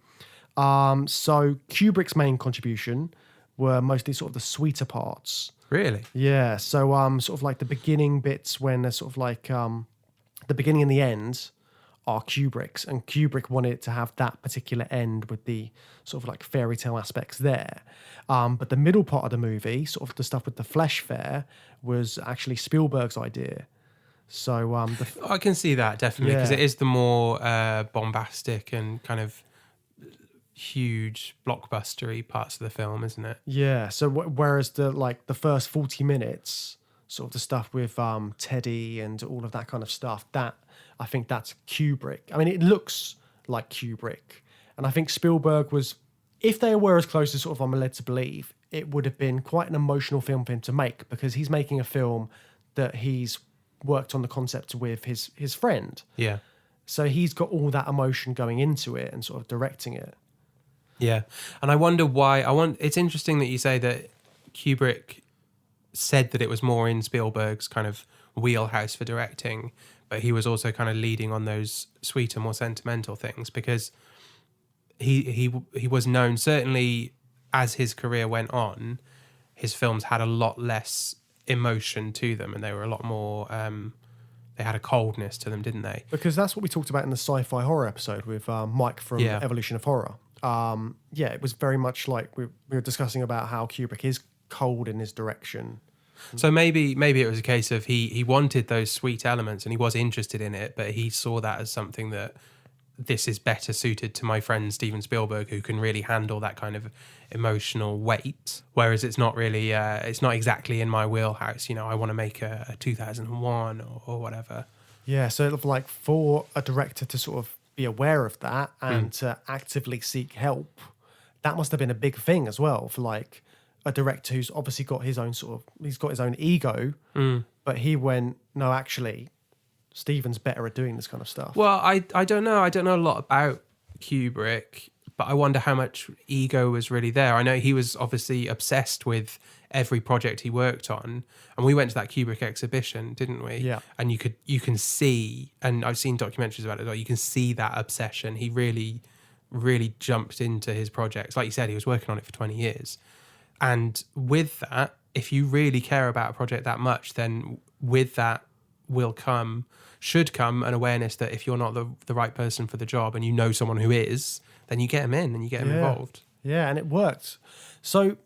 So Kubrick's main contribution were mostly sort of the sweeter parts. Really? Yeah. So sort of like the beginning bits when they're sort of like the beginning and the end are Kubrick's, and Kubrick wanted to have that particular end with the sort of like fairy tale aspects there. But the middle part of the movie, sort of the stuff with the flesh fair, was actually Spielberg's idea. So I can see that definitely because Yeah. it is the more bombastic and kind of huge blockbustery parts of the film, isn't it? yeah. So whereas the first 40 minutes, sort of the stuff with Teddy and all of that kind of stuff, that I think that's Kubrick. I mean, it looks like Kubrick, and I think Spielberg was, if they were as close as sort of I'm led to believe, it would have been quite an emotional film for him to make because he's making a film that he's worked on the concept with his friend. Yeah. So he's got all that emotion going into it and sort of directing it. Yeah. And I wonder why. It's interesting that you say that Kubrick said that it was more in Spielberg's kind of wheelhouse for directing, but he was also kind of leading on those sweeter, more sentimental things because he was known, certainly as his career went on, his films had a lot less emotion to them and they were a lot more, they had a coldness to them, didn't they? Because that's what we talked about in the sci-fi horror episode with Mike from Evolution of Horror. It was very much like we were discussing about how Kubrick is cold in his direction. So maybe it was a case of he wanted those sweet elements and he was interested in it, but he saw that as something that this is better suited to my friend Steven Spielberg, who can really handle that kind of emotional weight. Whereas it's not really, it's not exactly in my wheelhouse. You know, I want to make a 2001 or whatever. Yeah, so like for a director to sort of be aware of that and to actively seek help, that must have been a big thing as well for like a director who's obviously got his own he's got his own ego, but he went, no, actually, Steven's better at doing this kind of stuff. Well, I don't know. I don't know a lot about Kubrick, but I wonder how much ego was really there. I know he was obviously obsessed with every project he worked on, and we went to that Kubrick exhibition, didn't we? Yeah. And you can see, and I've seen documentaries about it as well, you can see that obsession. He really, really jumped into his projects. Like you said, he was working on it for 20 years. And with that, if you really care about a project that much, then with that should come an awareness that if you're not the right person for the job and you know someone who is, then you get them in and you get them involved. Yeah, and it worked. So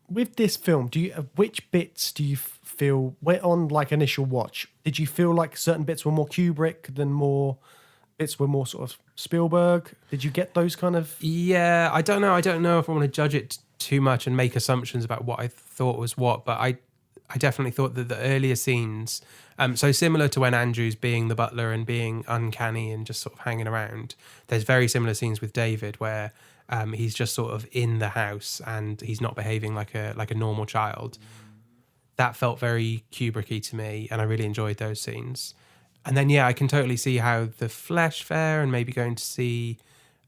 with this film, which bits do you feel, on like initial watch, did you feel like certain bits were more Kubrick than more bits were more sort of Spielberg? Did you get those kind of... Yeah, I don't know if I want to judge it too much and make assumptions about what I thought was what, but I definitely thought that the earlier scenes, so similar to when Andrew's being the butler and being uncanny and just sort of hanging around, there's very similar scenes with David where he's just sort of in the house and he's not behaving like a normal child. That felt very Kubrick-y to me, and I really enjoyed those scenes. And then, I can totally see how the Flesh Fair and maybe going to see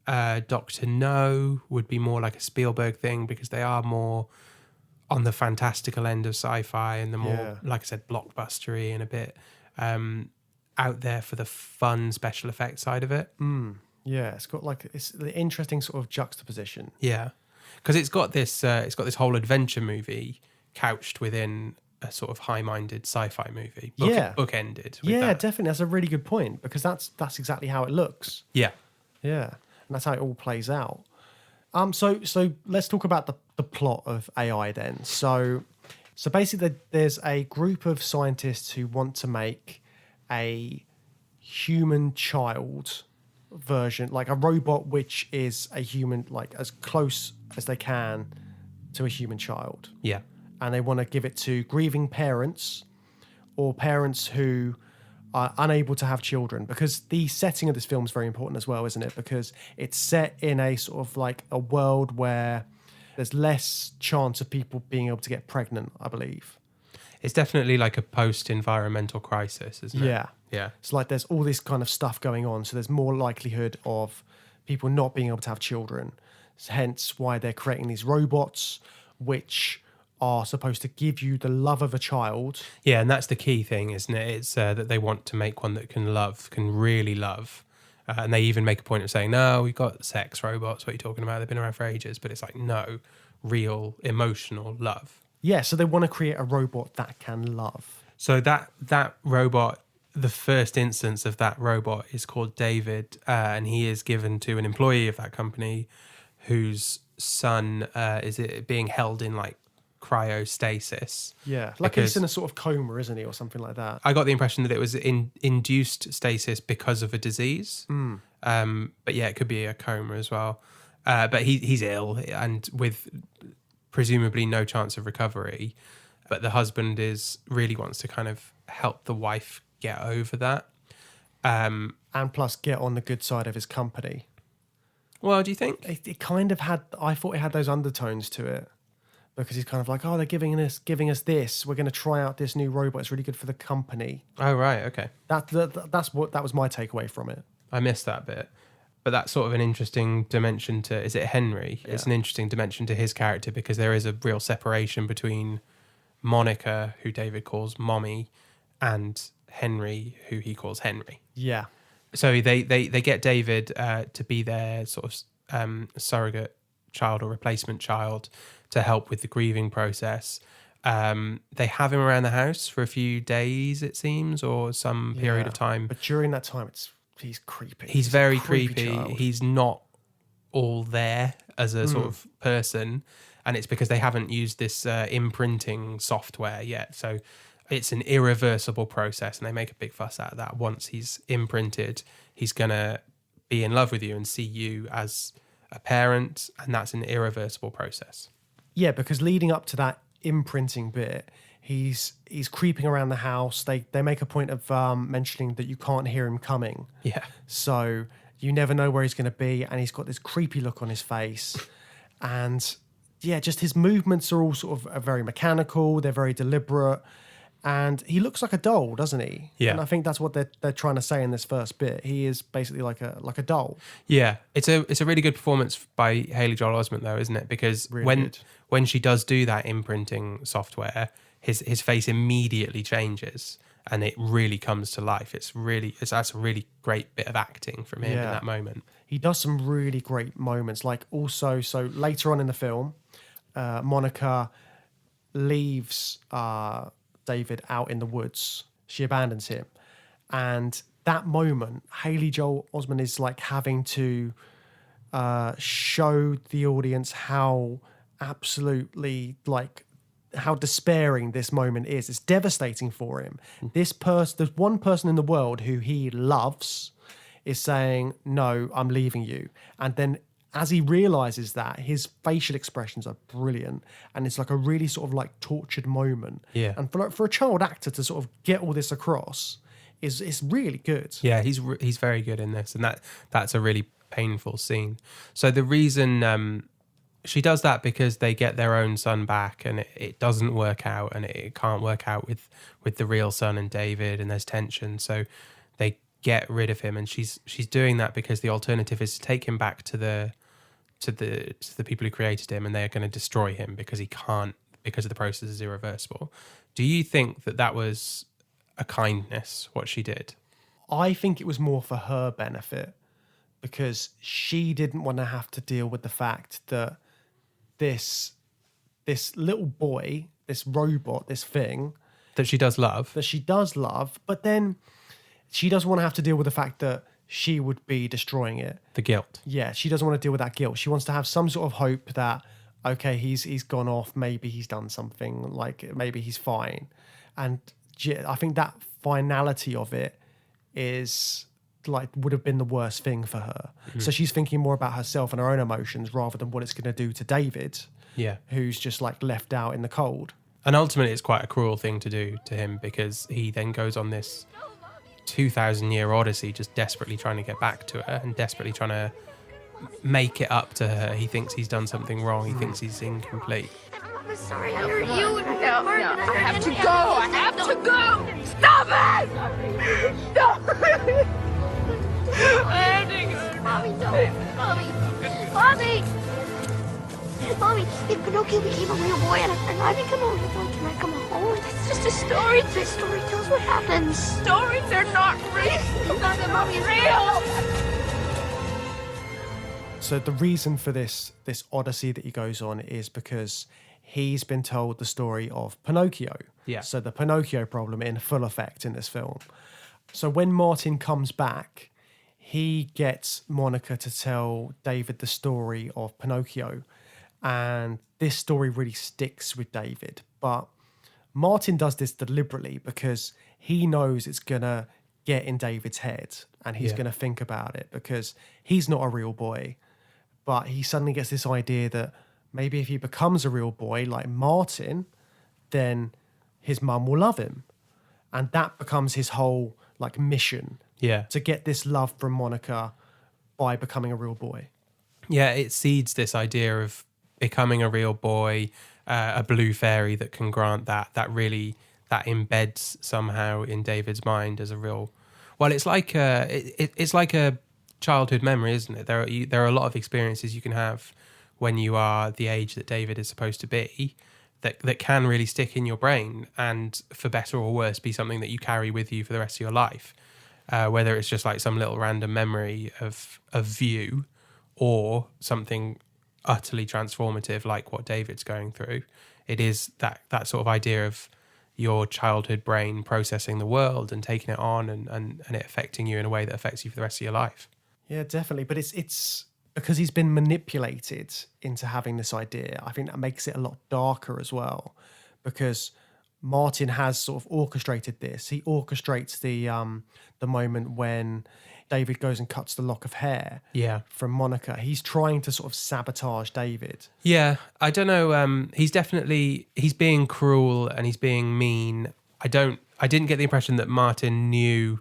Dr. No would be more like a Spielberg thing, because they are more on the fantastical end of sci-fi and the more, like I said, blockbustery and a bit out there for the fun special effects side of it. Yeah, it's got it's the interesting sort of juxtaposition. Yeah, because it's got this whole adventure movie couched within a sort of high-minded sci-fi movie. Bookended. With that. Definitely. That's a really good point, because that's exactly how it looks. Yeah. And that's how it all plays out. So let's talk about the plot of AI then. So basically there's a group of scientists who want to make a human child version, like a robot which is a human, like as close as they can to a human child. Yeah. And they want to give it to grieving parents or parents who are unable to have children, because the setting of this film is very important as well, isn't it? Because it's set in a sort of like a world where there's less chance of people being able to get pregnant, I believe. It's definitely like a post-environmental crisis, isn't it? Yeah. It's like there's all this kind of stuff going on, so there's more likelihood of people not being able to have children. Hence why they're creating these robots which are supposed to give you the love of a child. Yeah, and that's the key thing, isn't it? It's that they want to make one that can really love. And they even make a point of saying, no, we've got sex robots. What are you talking about? They've been around for ages. But it's like, no, real emotional love. Yeah, so they want to create a robot that can love. So that robot, the first instance of that robot is called David, and he is given to an employee of that company whose son is being held in like cryostasis. Yeah, like he's in a sort of coma, isn't he, or something like that? I got the impression that it was induced stasis because of a disease. But yeah, it could be a coma as well. But he's ill and with presumably no chance of recovery. But the husband really wants to kind of help the wife get over that. And plus get on the good side of his company. Well, do you think? It kind of had, I thought it had those undertones to it. Because he's kind of like, oh, they're giving us this. We're going to try out this new robot. It's really good for the company. Oh, right. Okay. That was my takeaway from it. I missed that bit. But that's sort of an interesting dimension to, is it Henry? Yeah. It's an interesting dimension to his character, because there is a real separation between Monica, who David calls Mommy, and Henry, who he calls Henry. Yeah. So they get David to be their sort of surrogate child or replacement child to help with the grieving process. They have him around the house for a few days, it seems, or some period of time. But during that time, he's creepy. He's very creepy. He's not all there as a sort of person, and it's because they haven't used this imprinting software yet. So it's an irreversible process, and they make a big fuss out of that. Once he's imprinted, he's going to be in love with you and see you as a parent, and that's an irreversible process. Yeah, because leading up to that imprinting bit, he's creeping around the house. They make a point of mentioning that you can't hear him coming. Yeah. So you never know where he's going to be, and he's got this creepy look on his face. And yeah, just his movements are all sort of very mechanical. They're very deliberate. And he looks like a doll, doesn't he? Yeah. And I think that's what they're trying to say in this first bit. He is basically like a doll. Yeah. It's a really good performance by Haley Joel Osment, though, isn't it? Because when she does do that imprinting software, his face immediately changes and it really comes to life. That's a really great bit of acting from him in that moment. He does some really great moments. Like also, so later on in the film, Monica leaves David out in the woods. She abandons him. And that moment, Haley Joel Osment is like having to show the audience how absolutely how despairing this moment is. It's devastating for him. There's one person in the world who he loves is saying, no, I'm leaving you. And then as he realizes that, his facial expressions are brilliant, and it's like a really sort of like tortured moment. Yeah. And for a child actor to sort of get all this across is really good. Yeah, he's very good in this, and that's a really painful scene. So the reason she does that because they get their own son back, and it doesn't work out, and it can't work out with the real son and David, and there's tension. So they get rid of him, and she's doing that because the alternative is to take him back to the people who created him, and they are going to destroy him because he can't, because of the process is irreversible. Do you think that was a kindness, what she did? I think it was more for her benefit, because she didn't want to have to deal with the fact that this little boy, this robot, this thing that she does love, but then she doesn't want to have to deal with the fact that she would be destroying it. The guilt. Yeah, she doesn't want to deal with that guilt. She wants to have some sort of hope that, okay, he's gone off, maybe he's done something, like maybe he's fine. And I think that finality of it is like would have been the worst thing for her. Mm-hmm. So she's thinking more about herself and her own emotions rather than what it's going to do to David, who's just like left out in the cold. And ultimately, it's quite a cruel thing to do to him, because he then goes on this 2,000-year odyssey, just desperately trying to get back to her and desperately trying to make it up to her. He thinks he's done something wrong. He thinks he's incomplete. I'm sorry I hurt you. No, I have to go. I have to go. Stop it! Stop it! Mommy, don't. Mommy! Mommy, if Pinocchio became a real boy and I become a real boy, can I come home? That's just a story. The story tells what happens. Stories are not real. Not that Mommy's real. So the reason for this odyssey that he goes on is because he's been told the story of Pinocchio. Yeah. So the Pinocchio problem in full effect in this film. So when Martin comes back, he gets Monica to tell David the story of Pinocchio. And this story really sticks with David. But Martin does this deliberately because he knows it's going to get in David's head and he's going to think about it, because he's not a real boy. But he suddenly gets this idea that maybe if he becomes a real boy like Martin, then his mum will love him. And that becomes his whole like mission. Yeah. To get this love from Monica by becoming a real boy. Yeah, it seeds this idea of becoming a real boy, a blue fairy that can grant that embeds somehow in David's mind as a real. Well, it's like a childhood memory, isn't it? There are a lot of experiences you can have when you are the age that David is supposed to be that can really stick in your brain, and for better or worse, be something that you carry with you for the rest of your life. Whether it's just like some little random memory of view, or something utterly transformative like what David's going through. It is that sort of idea of your childhood brain processing the world and taking it on and it affecting you in a way that affects you for the rest of your life. Yeah, definitely. But it's because he's been manipulated into having this idea. I think that makes it a lot darker as well, because Martin has sort of orchestrated this. He orchestrates the moment when David goes and cuts the lock of hair from Monica. He's trying to sort of sabotage David. Yeah, I don't know. He's being cruel and he's being mean. I didn't get the impression that Martin knew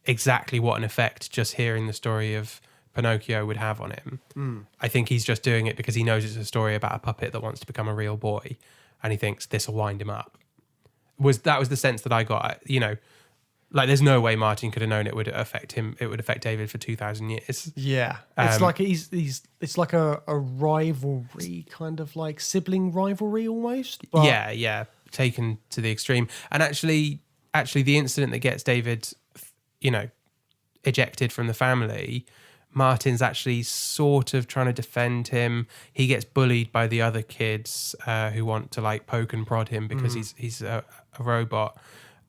exactly what an effect just hearing the story of Pinocchio would have on him. I think he's just doing it because he knows it's a story about a puppet that wants to become a real boy, and he thinks this will wind him up. That was the sense that I got, like there's no way Martin could have known it would affect him. It would affect David for 2,000 years. Yeah. It's like it's like a rivalry, kind of like sibling rivalry almost. But Yeah. Taken to the extreme. And actually the incident that gets David, ejected from the family, Martin's actually sort of trying to defend him. He gets bullied by the other kids who want to like poke and prod him because he's a robot.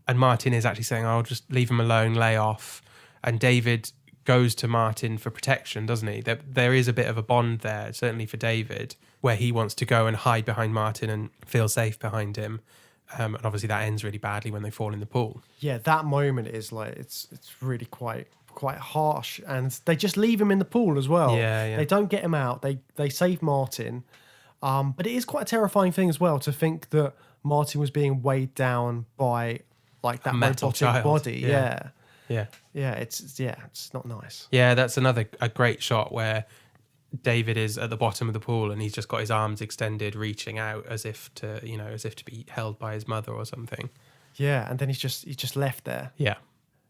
And Martin is actually saying, I'll just leave him alone, lay off. And David goes to Martin for protection, doesn't he? There is a bit of a bond there, certainly for David, where he wants to go and hide behind Martin and feel safe behind him. And obviously that ends really badly when they fall in the pool. Yeah, that moment is like, it's really quite quite harsh, and they just leave him in the pool as well. Yeah. They don't get him out. They save Martin, but it is quite a terrifying thing as well to think that Martin was being weighed down by like that metal robotic child. body. Yeah. Yeah. It's not nice. Yeah, that's a great shot where David is at the bottom of the pool and he's just got his arms extended, reaching out as if to be held by his mother or something. Yeah, and then he's just left there. Yeah.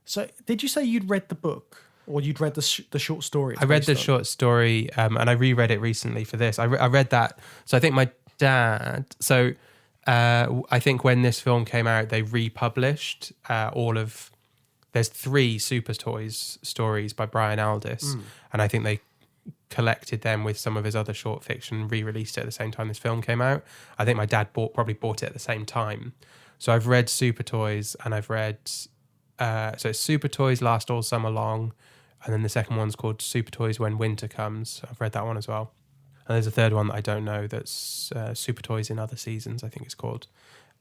So, did you say you'd read the book or you'd read the short story? I read the short story and I reread it recently for this. I read that. So I think my dad. So I think when this film came out, they republished all of. There's 3 Super Toys stories by Brian Aldiss, and I think they collected them with some of his other short fiction, re-released it at the same time this film came out. I think my dad probably bought it at the same time. So I've read Super Toys, and I've read so it's Super Toys Last All Summer Long, and then the second one's called Super Toys When Winter Comes. I've read that one as well. And there's a third one that I don't know that's Super Toys in Other Seasons, I think it's called.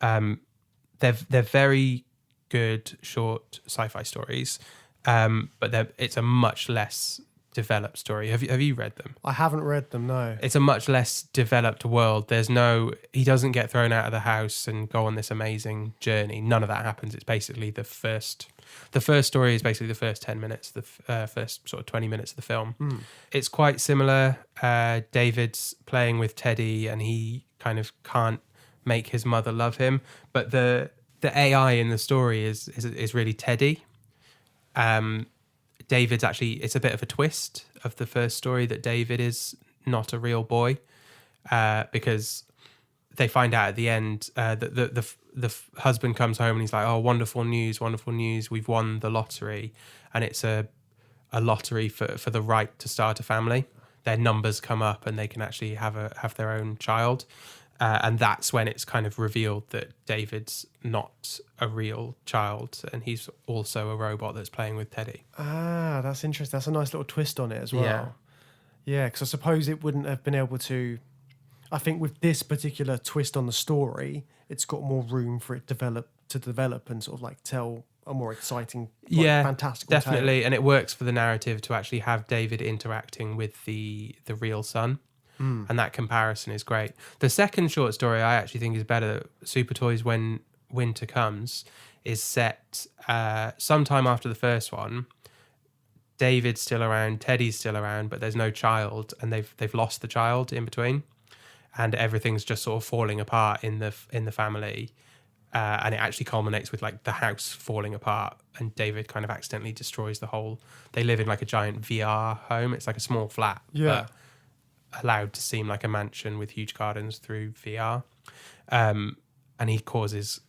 They're very good short sci-fi stories, but it's a much less developed story. Have you read them? I haven't read them, no. It's a much less developed world. He doesn't get thrown out of the house and go on this amazing journey. None of that happens. It's basically the first story is basically the first 10 minutes, the first sort of 20 minutes of the film. It's quite similar. David's playing with Teddy and he kind of can't make his mother love him, but the AI in the story is really Teddy. David's actually, it's a bit of a twist of the first story that David is not a real boy, because they find out at the end that the husband comes home and he's like, "Oh, wonderful news, we've won the lottery," and it's a lottery for the right to start a family. Their numbers come up and they can actually have their own child. And that's when it's kind of revealed that David's not a real child and he's also a robot that's playing with Teddy. Ah, that's interesting. That's a nice little twist on it as well. Yeah, because I suppose it wouldn't have been able to... I think with this particular twist on the story, it's got more room for it to develop and sort of like tell a more exciting, fantastical definitely. tale. And it works for the narrative to actually have David interacting with the real son. And that comparison is great. The second short story I actually think is better. Super Toys When Winter Comes is set sometime after the first one. David's still around, Teddy's still around, but there's no child, and they've lost the child in between, and everything's just sort of falling apart in the family. And it actually culminates with like the house falling apart, and David kind of accidentally destroys the whole. They live in like a giant VR home. It's like a small flat. But allowed to seem like a mansion with huge gardens through VR, and he causes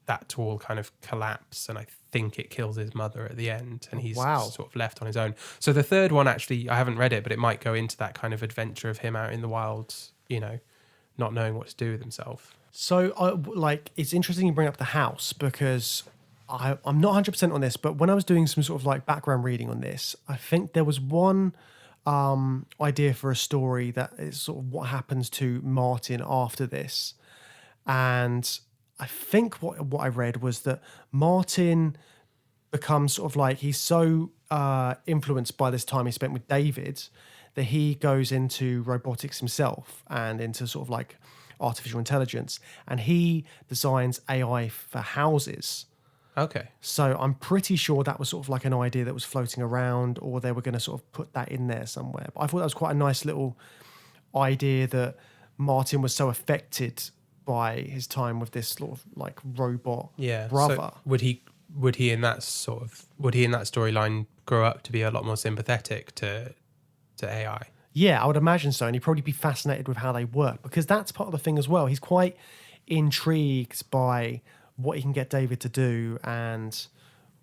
that to all kind of collapse, and I think it kills his mother at the end, and he's sort of left on his own. So the third one, actually, I haven't read it, but it might go into that kind of adventure of him out in the wild, not knowing what to do with himself. So, it's interesting you bring up the house, because I'm not 100% on this, but when I was doing some sort of like background reading on this, I think there was one idea for a story that is sort of what happens to Martin after this. And I think what I read was that Martin becomes sort of like, he's so influenced by this time he spent with David that he goes into robotics himself and into sort of like artificial intelligence, and he designs AI for houses. Okay. So I'm pretty sure that was sort of like an idea that was floating around, or they were going to sort of put that in there somewhere. But I thought that was quite a nice little idea that Martin was so affected by his time with this sort of like robot brother. So would he in that storyline grow up to be a lot more sympathetic to AI? Yeah, I would imagine so. And he'd probably be fascinated with how they work, because that's part of the thing as well. He's quite intrigued by what he can get David to do and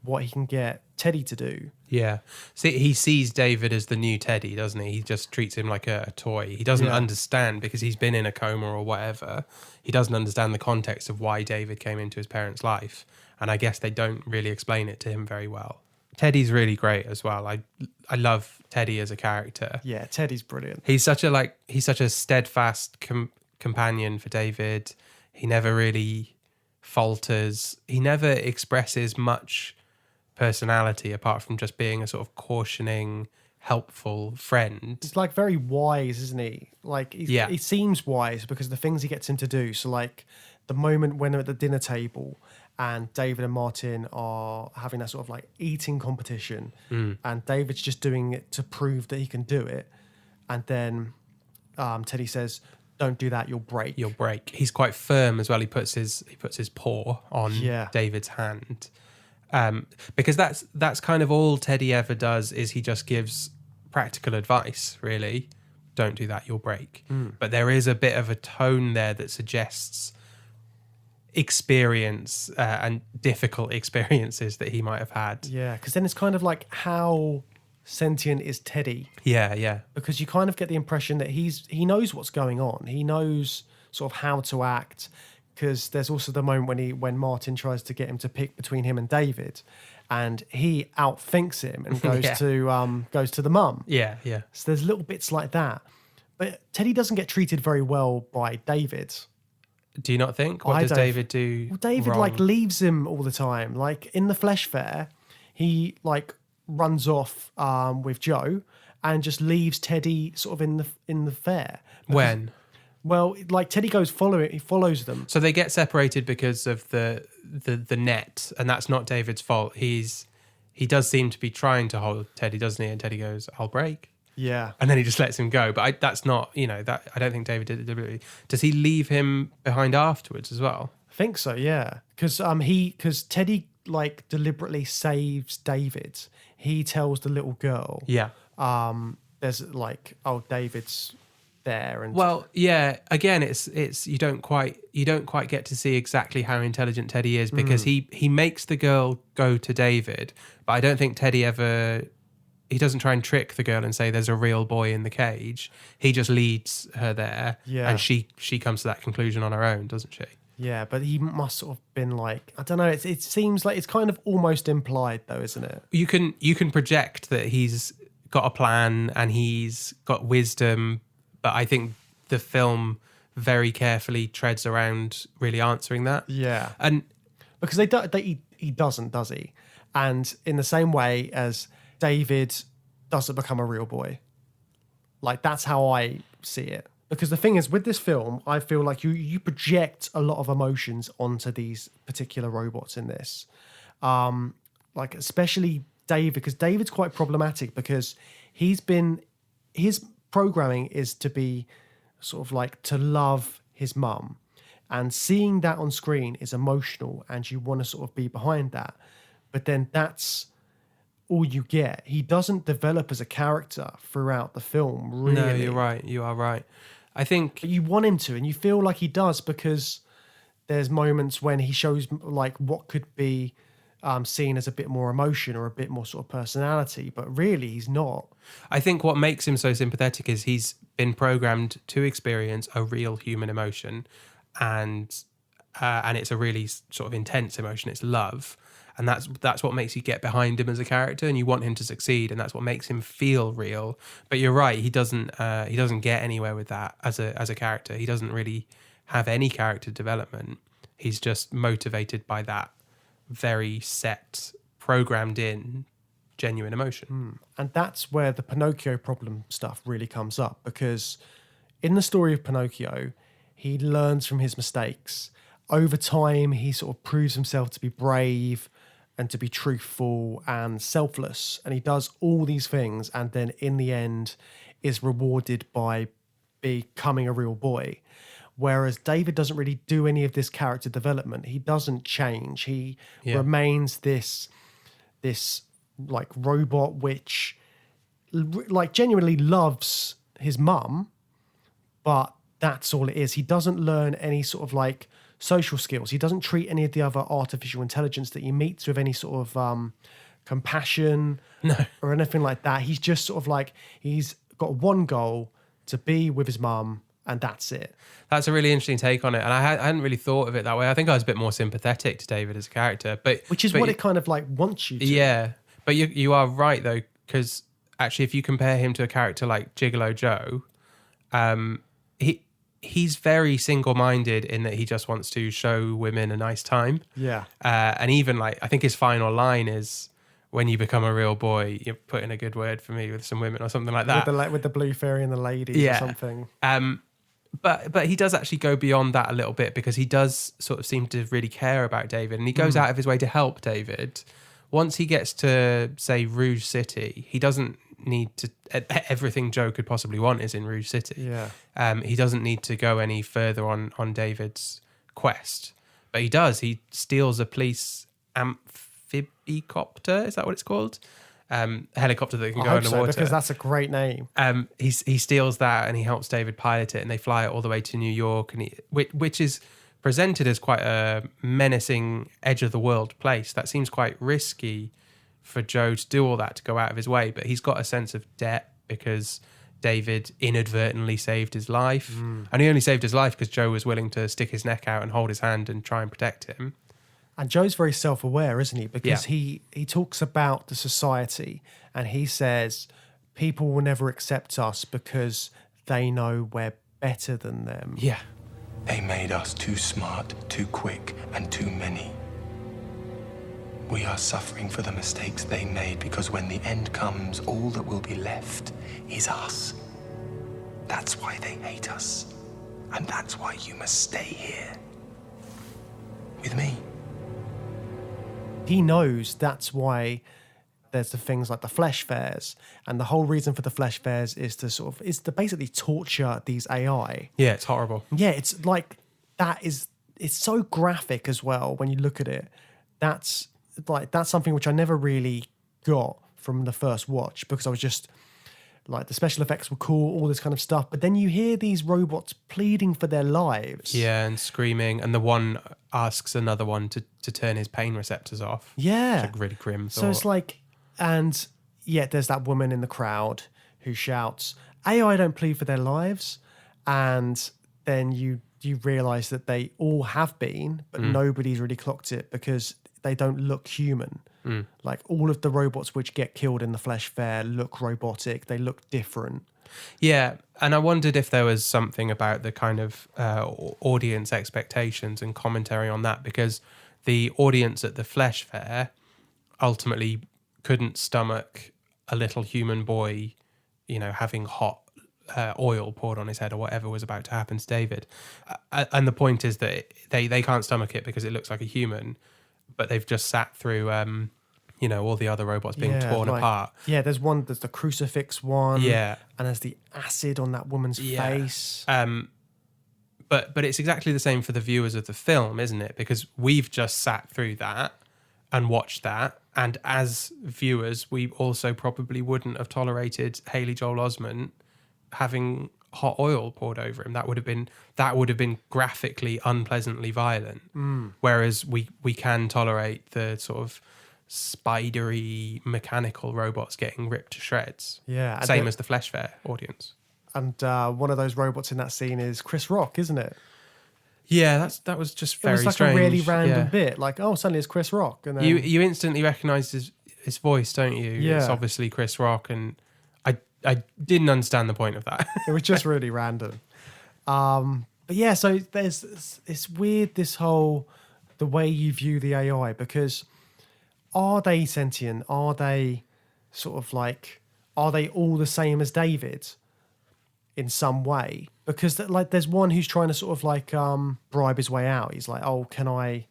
what he can get Teddy to do. Yeah. See, he sees David as the new Teddy, doesn't he? He just treats him like a toy. He doesn't understand, because he's been in a coma or whatever. He doesn't understand the context of why David came into his parents' life. And I guess they don't really explain it to him very well. Teddy's really great as well. I love Teddy as a character. Yeah, Teddy's brilliant. He's such a steadfast companion for David. He never really falters. He never expresses much personality apart from just being a sort of cautioning, helpful friend. He's like very wise, isn't he? Like he seems wise because of the things he gets him to do. So like the moment when they're at the dinner table and David and Martin are having that sort of like eating competition, and David's just doing it to prove that he can do it, and then Teddy says, "Don't do that, you'll break." You'll break. He's quite firm as well. He puts his paw on David's hand, because that's kind of all Teddy ever does. Is he just gives practical advice, really. Don't do that, you'll break. But there is a bit of a tone there that suggests experience and difficult experiences that he might have had. Yeah, because then it's kind of like how sentient is Teddy. Yeah. Because you kind of get the impression that he knows what's going on. He knows sort of how to act. Because there's also the moment when Martin tries to get him to pick between him and David, and he outthinks him and goes to the mum. Yeah. So there's little bits like that. But Teddy doesn't get treated very well by David. Do you not think? What does David do? Well, David wrong? like leaves him all the time. Like in the Flesh Fair, he like runs off with Joe and just leaves Teddy sort of in the fair. When? Well, like Teddy he follows them. So they get separated because of the net, and that's not David's fault. He does seem to be trying to hold Teddy, doesn't he? And Teddy goes, "I'll break." Yeah. And then he just lets him go. But that's not, that I don't think David did it deliberately. Does he leave him behind afterwards as well? I think so, yeah. Because Teddy like deliberately saves David. He tells the little girl, yeah, there's like, oh, David's there, and well, yeah. Again, it's you don't quite get to see exactly how intelligent Teddy is because he makes the girl go to David, but I don't think Teddy ever. He doesn't try and trick the girl and say there's a real boy in the cage. He just leads her there, and she comes to that conclusion on her own, doesn't she? Yeah, but he must sort of been like, I don't know. It seems like it's kind of almost implied, though, isn't it? You can project that he's got a plan and he's got wisdom, but I think the film very carefully treads around really answering that. Yeah, and because he doesn't, does he? And in the same way as David doesn't become a real boy. Like, that's how I see it. Because the thing is, with this film, I feel like you project a lot of emotions onto these particular robots in this. Like, especially David, because David's quite problematic because his programming is to be sort of like to love his mum. And seeing that on screen is emotional and you want to sort of be behind that. But then that's all you get. He doesn't develop as a character throughout the film, really. No, you're right. You are right. I think... But you want him to, and you feel like he does because there's moments when he shows like what could be seen as a bit more emotion or a bit more sort of personality, but really he's not. I think what makes him so sympathetic is he's been programmed to experience a real human emotion, and it's a really sort of intense emotion. It's love. And that's what makes you get behind him as a character, and you want him to succeed, and that's what makes him feel real. But you're right, he doesn't get anywhere with that as a character. He doesn't really have any character development. He's just motivated by that very set, programmed in, genuine emotion. And that's where the Pinocchio problem stuff really comes up, because in the story of Pinocchio, he learns from his mistakes. Over time, he sort of proves himself to be brave and to be truthful and selfless. And he does all these things and then in the end is rewarded by becoming a real boy. Whereas David doesn't really do any of this character development. He doesn't change. He remains this like robot which like genuinely loves his mum, but that's all it is. He doesn't learn any sort of like social skills. He doesn't treat any of the other artificial intelligence that he meets with any sort of compassion or anything like that. He's just sort of like, he's got one goal, to be with his mum, and that's it. That's a really interesting take on it. And I hadn't really thought of it that way. I think I was a bit more sympathetic to David as a character. Which is what it kind of like wants you to. Yeah. But you are right, though, because actually if you compare him to a character like Gigolo Joe, he's very single-minded in that he just wants to show women a nice time. Yeah. And even like, I think his final line is, when you become a real boy, you put in a good word for me with some women or something like that. With the blue fairy and the ladies or something. But he does actually go beyond that a little bit, because he does sort of seem to really care about David, and he goes out of his way to help David. Once he gets to, say, Rouge City, he doesn't need to... Everything Joe could possibly want is in Rouge City. Yeah. He doesn't need to go any further on David's quest. But he does. He steals a police amphibicopter. Is that what it's called? Helicopter that can go underwater. Because that's a great name. He steals that and he helps David pilot it, and they fly it all the way to New York, and which is presented as quite a menacing, edge of the world place. That seems quite risky for Joe to do all that, to go out of his way, but he's got a sense of debt because David inadvertently saved his life, and he only saved his life because Joe was willing to stick his neck out and hold his hand and try and protect him. And Joe's very self-aware, isn't he? Because he talks about the society, and he says people will never accept us because they know we're better than them. Yeah. They made us too smart, too quick, and too many. We are suffering for the mistakes they made, because when the end comes, all that will be left is us. That's why they hate us. And that's why you must stay here. With me. He knows that's why there's the things like the flesh fairs, and the whole reason for the flesh fairs is to basically torture these AI. Yeah, it's horrible. Yeah, it's like it's so graphic as well when you look at it. That's something which I never really got from the first watch, because I was just like, the special effects were cool, all this kind of stuff, but then you hear these robots pleading for their lives. Yeah, and screaming, and the one asks another one to turn his pain receptors off. Yeah. It's a really grim thought. So it's like, and yet there's that woman in the crowd who shouts, AI don't plead for their lives, and then you realise that they all have been, but nobody's really clocked it because they don't look human. Like all of the robots which get killed in the flesh fair look robotic. They look different. Yeah, and I wondered if there was something about the kind of audience expectations and commentary on that, because the audience at the flesh fair ultimately couldn't stomach a little human boy, having hot oil poured on his head or whatever was about to happen to David. And the point is that they can't stomach it because it looks like a human, but they've just sat through, all the other robots being torn apart. Yeah, there's the crucifix one. Yeah. And there's the acid on that woman's face. But it's exactly the same for the viewers of the film, isn't it? Because we've just sat through that and watched that. And as viewers, we also probably wouldn't have tolerated Haley Joel Osment having hot oil poured over him. That would have been graphically unpleasantly violent. Whereas we can tolerate the sort of spidery mechanical robots getting ripped to shreds. Yeah, same as the flesh fair audience. And one of those robots in that scene is Chris Rock, isn't it? Yeah, that was just very strange. It was like a really random bit. Like, oh, suddenly it's Chris Rock, and then you instantly recognise his voice, don't you? Yeah, it's obviously Chris Rock, and I didn't understand the point of that. It was just really random. But yeah, so it's weird, the way you view the AI, because are they sentient? Are they are they all the same as David in some way? Because there's one who's trying to bribe his way out. He's like, oh, can I,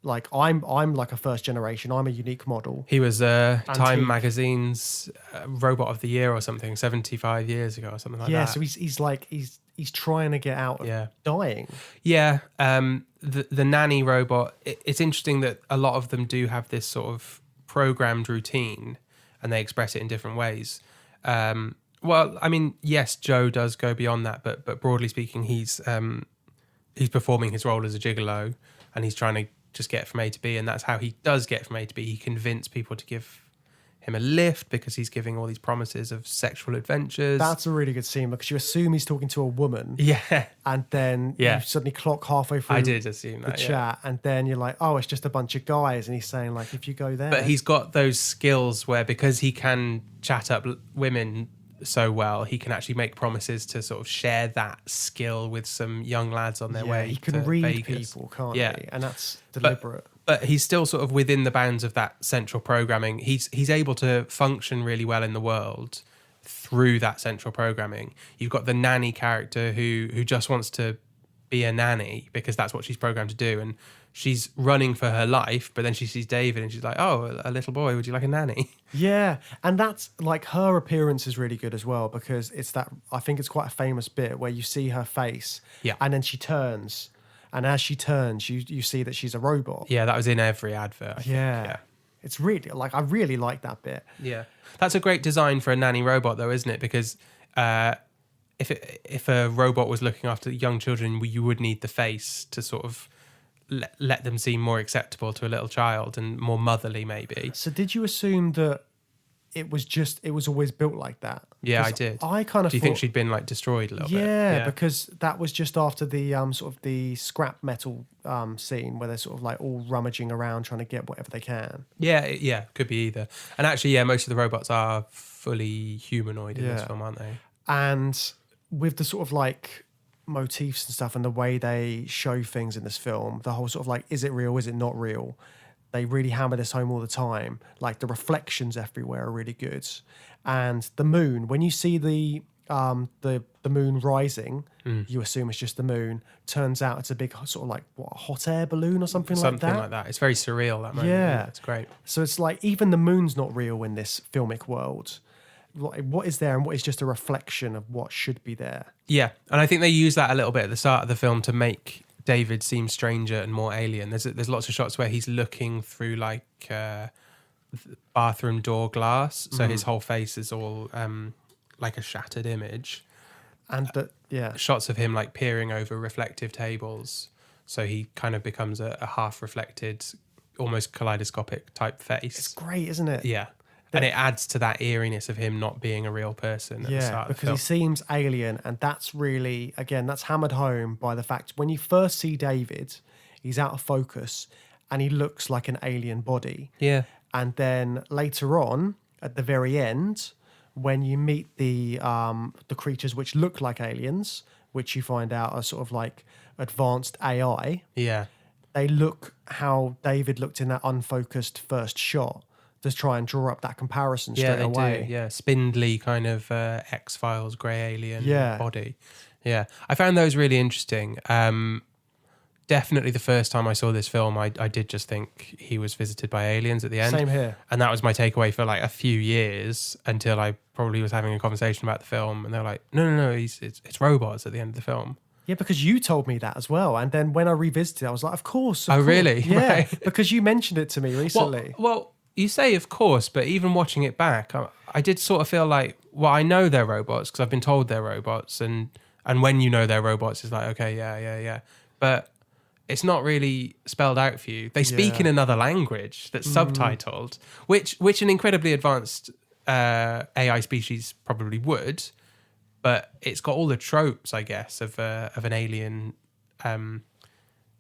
I'm like a first generation. I'm a unique model. He was Time Magazine's Robot of the Year or something 75 years ago or something like that. Yeah, so he's trying to get out of dying. Yeah, the nanny robot, it's interesting that a lot of them do have this sort of programmed routine and they express it in different ways. Well, I mean, yes, Joe does go beyond that, but broadly speaking, he's performing his role as a gigolo, and he's trying to just get from A to B, and that's how he does get from A to B. He convinced people to give him a lift because he's giving all these promises of sexual adventures. That's a really good scene, because you assume he's talking to a woman. Yeah. And then you suddenly clock halfway through I did assume that, the chat, and then you're like, oh, it's just a bunch of guys, and he's saying, like, if you go there. But he's got those skills where, because he can chat up women so well, he can actually make promises to sort of share that skill with some young lads on their way. He can to read Vegas. people, can't Yeah. he? And that's deliberate. But he's still sort of within the bounds of that central programming. He's able to function really well in the world through that central programming. You've got the nanny character who just wants to be a nanny because that's what she's programmed to do, and she's running for her life, but then she sees David and she's like, oh, a little boy, would you like a nanny? Yeah, and that's like her appearance is really good as well, because it's that, I think it's quite a famous bit where you see her face, and then she turns, and as she turns, you see that she's a robot. Yeah, that was in every advert. I think. Yeah. It's really, like, I really like that bit. Yeah. That's a great design for a nanny robot, though, isn't it? Because if a robot was looking after young children, you would need the face to sort of let them seem more acceptable to a little child and more motherly, maybe. So did you assume that it was always built like that? Yeah, 'Cause I did. I kind of Do you think she'd been like destroyed a little bit? Yeah, because that was just after the sort of the scrap metal scene where they're sort of like all rummaging around trying to get whatever they can. Yeah, could be either. And actually, yeah, most of the robots are fully humanoid in this film, aren't they? And with the sort of like motifs and stuff and the way they show things in this film, the whole sort of like, is it real, is it not real? They really hammer this home all the time. Like the reflections everywhere are really good. And the moon, when you see the moon rising, you assume it's just the moon. Turns out it's a big sort of like a hot air balloon or something like that. Something like that. It's very surreal, that moment. Yeah. It's great. So it's like even the moon's not real in this filmic world. Like, what is there and what is just a reflection of what should be there? Yeah, and I think they use that a little bit at the start of the film to make David seem stranger and more alien. There's lots of shots where he's looking through like bathroom door glass, so his whole face is all like a shattered image. And shots of him like peering over reflective tables, so he kind of becomes a half reflected, almost kaleidoscopic type face. It's great, isn't it? Yeah. And it adds to that eeriness of him not being a real person at the start of the because film. he seems alien, and that's really, again, that's hammered home by the fact when you first see David, he's out of focus and he looks like an alien body. Yeah. And then later on, at the very end, when you meet the creatures which look like aliens, which you find out are sort of like advanced AI. Yeah. They look how David looked in that unfocused first shot. To try and draw up that comparison straight away. Do. Yeah, spindly kind of X-Files grey alien body. Yeah, I found those really interesting. Definitely the first time I saw this film, I did just think he was visited by aliens at the end. Same here. And that was my takeaway for like a few years until I probably was having a conversation about the film, and they were like, no, it's robots at the end of the film. Yeah, because you told me that as well. And then when I revisited, I was like, of course. Oh, really? Yeah, Right. because you mentioned it to me recently. Well, you say of course, but even watching it back, I did sort of feel like, well, I know they're robots because I've been told they're robots, and when you know they're robots, it's like, okay, yeah. But it's not really spelled out for you. They speak in another language that's subtitled, which an incredibly advanced AI species probably would, but it's got all the tropes, I guess, of an alien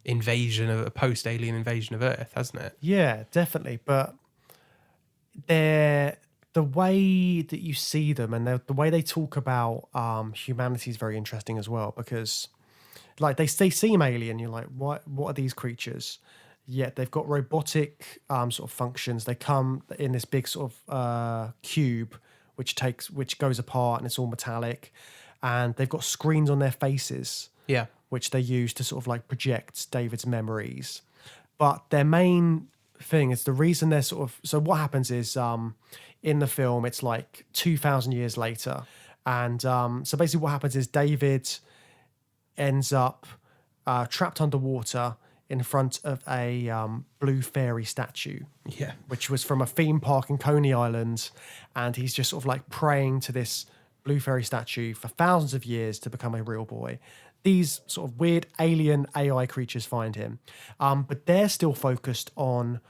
invasion, of a post-alien invasion of Earth, hasn't it? Yeah, definitely. But the way that you see them and the way they talk about humanity is very interesting as well, because like they seem alien. You're like, what are these creatures? Yet they've got robotic sort of functions. They come in this big sort of cube which goes apart and it's all metallic, and they've got screens on their faces. Yeah. Which they use to sort of like project David's memories. But their main thing is the reason they're sort of... So what happens is in the film, it's like 2,000 years later. And so basically what happens is David ends up trapped underwater in front of a blue fairy statue. Yeah. Which was from a theme park in Coney Island. And he's just sort of like praying to this blue fairy statue for thousands of years to become a real boy. These sort of weird alien AI creatures find him. But they're still focused on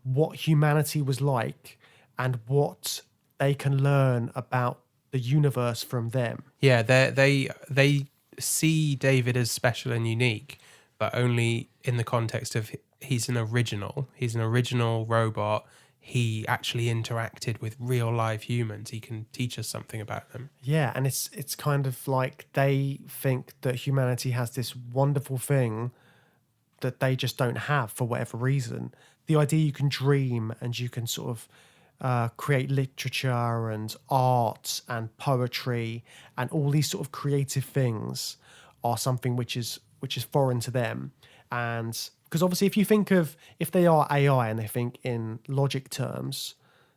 what humanity was like and what they can learn about the universe from them. Yeah, they see David as special and unique, but only in the context of he's an original. He's an original robot. he actually interacted with real live humans. He can teach us something about them. Yeah, and it's kind of like they think that humanity has this wonderful thing that they just don't have for whatever reason. The idea you can dream and you can sort of create literature and art and poetry and all these sort of creative things are something which is foreign to them. And because obviously if they are AI and they think in logic terms,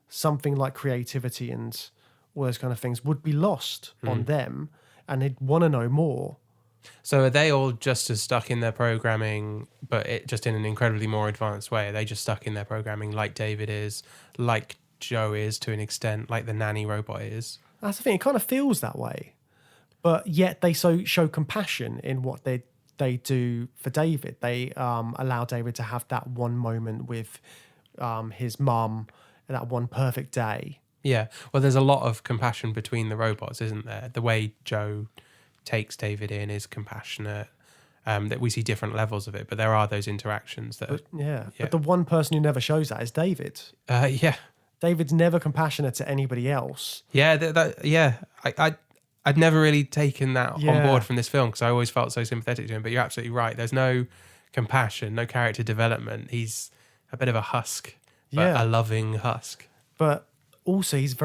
something like creativity and all those kind of things would be lost on them, and they'd want to know more. So are they all just as stuck in their programming, but just in an incredibly more advanced way? Are they just stuck in their programming like David is, like Joe is to an extent, like the nanny robot is? That's the thing. It kind of feels that way. But yet they show compassion in what they do for David. They allow David to have that one moment with his mum, that one perfect day. Yeah. Well, there's a lot of compassion between the robots, isn't there? The way Joe takes David in is compassionate. That we see different levels of it, but there are those interactions that. But the one person who never shows that is David. Yeah. David's never compassionate to anybody else. Yeah. I'd never really taken that on board from this film because I always felt so sympathetic to him. But you're absolutely right. There's no compassion, no character development. He's a bit of a husk, but a loving husk. But also he's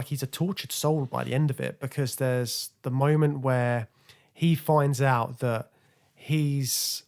he's a tortured soul by the end of it, because there's the moment where he finds out that he is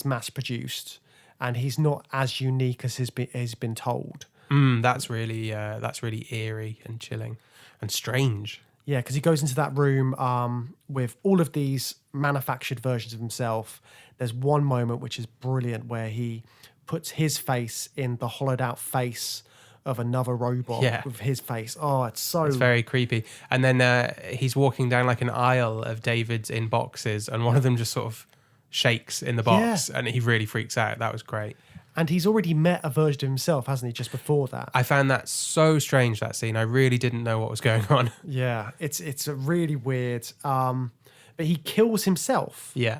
mass produced and he's not as unique as has been told. That's really eerie and chilling and strange. Yeah, because he goes into that room with all of these manufactured versions of himself. There's one moment which is brilliant where he puts his face in the hollowed out face of another robot with his face. Oh, it's very creepy. And then he's walking down like an aisle of David's in boxes, and one of them just sort of shakes in the box, and he really freaks out. That was great. And he's already met a version of himself, hasn't he, just before that? I found that so strange, that scene. I really didn't know what was going on. Yeah, it's a really weird. But he kills himself. Yeah.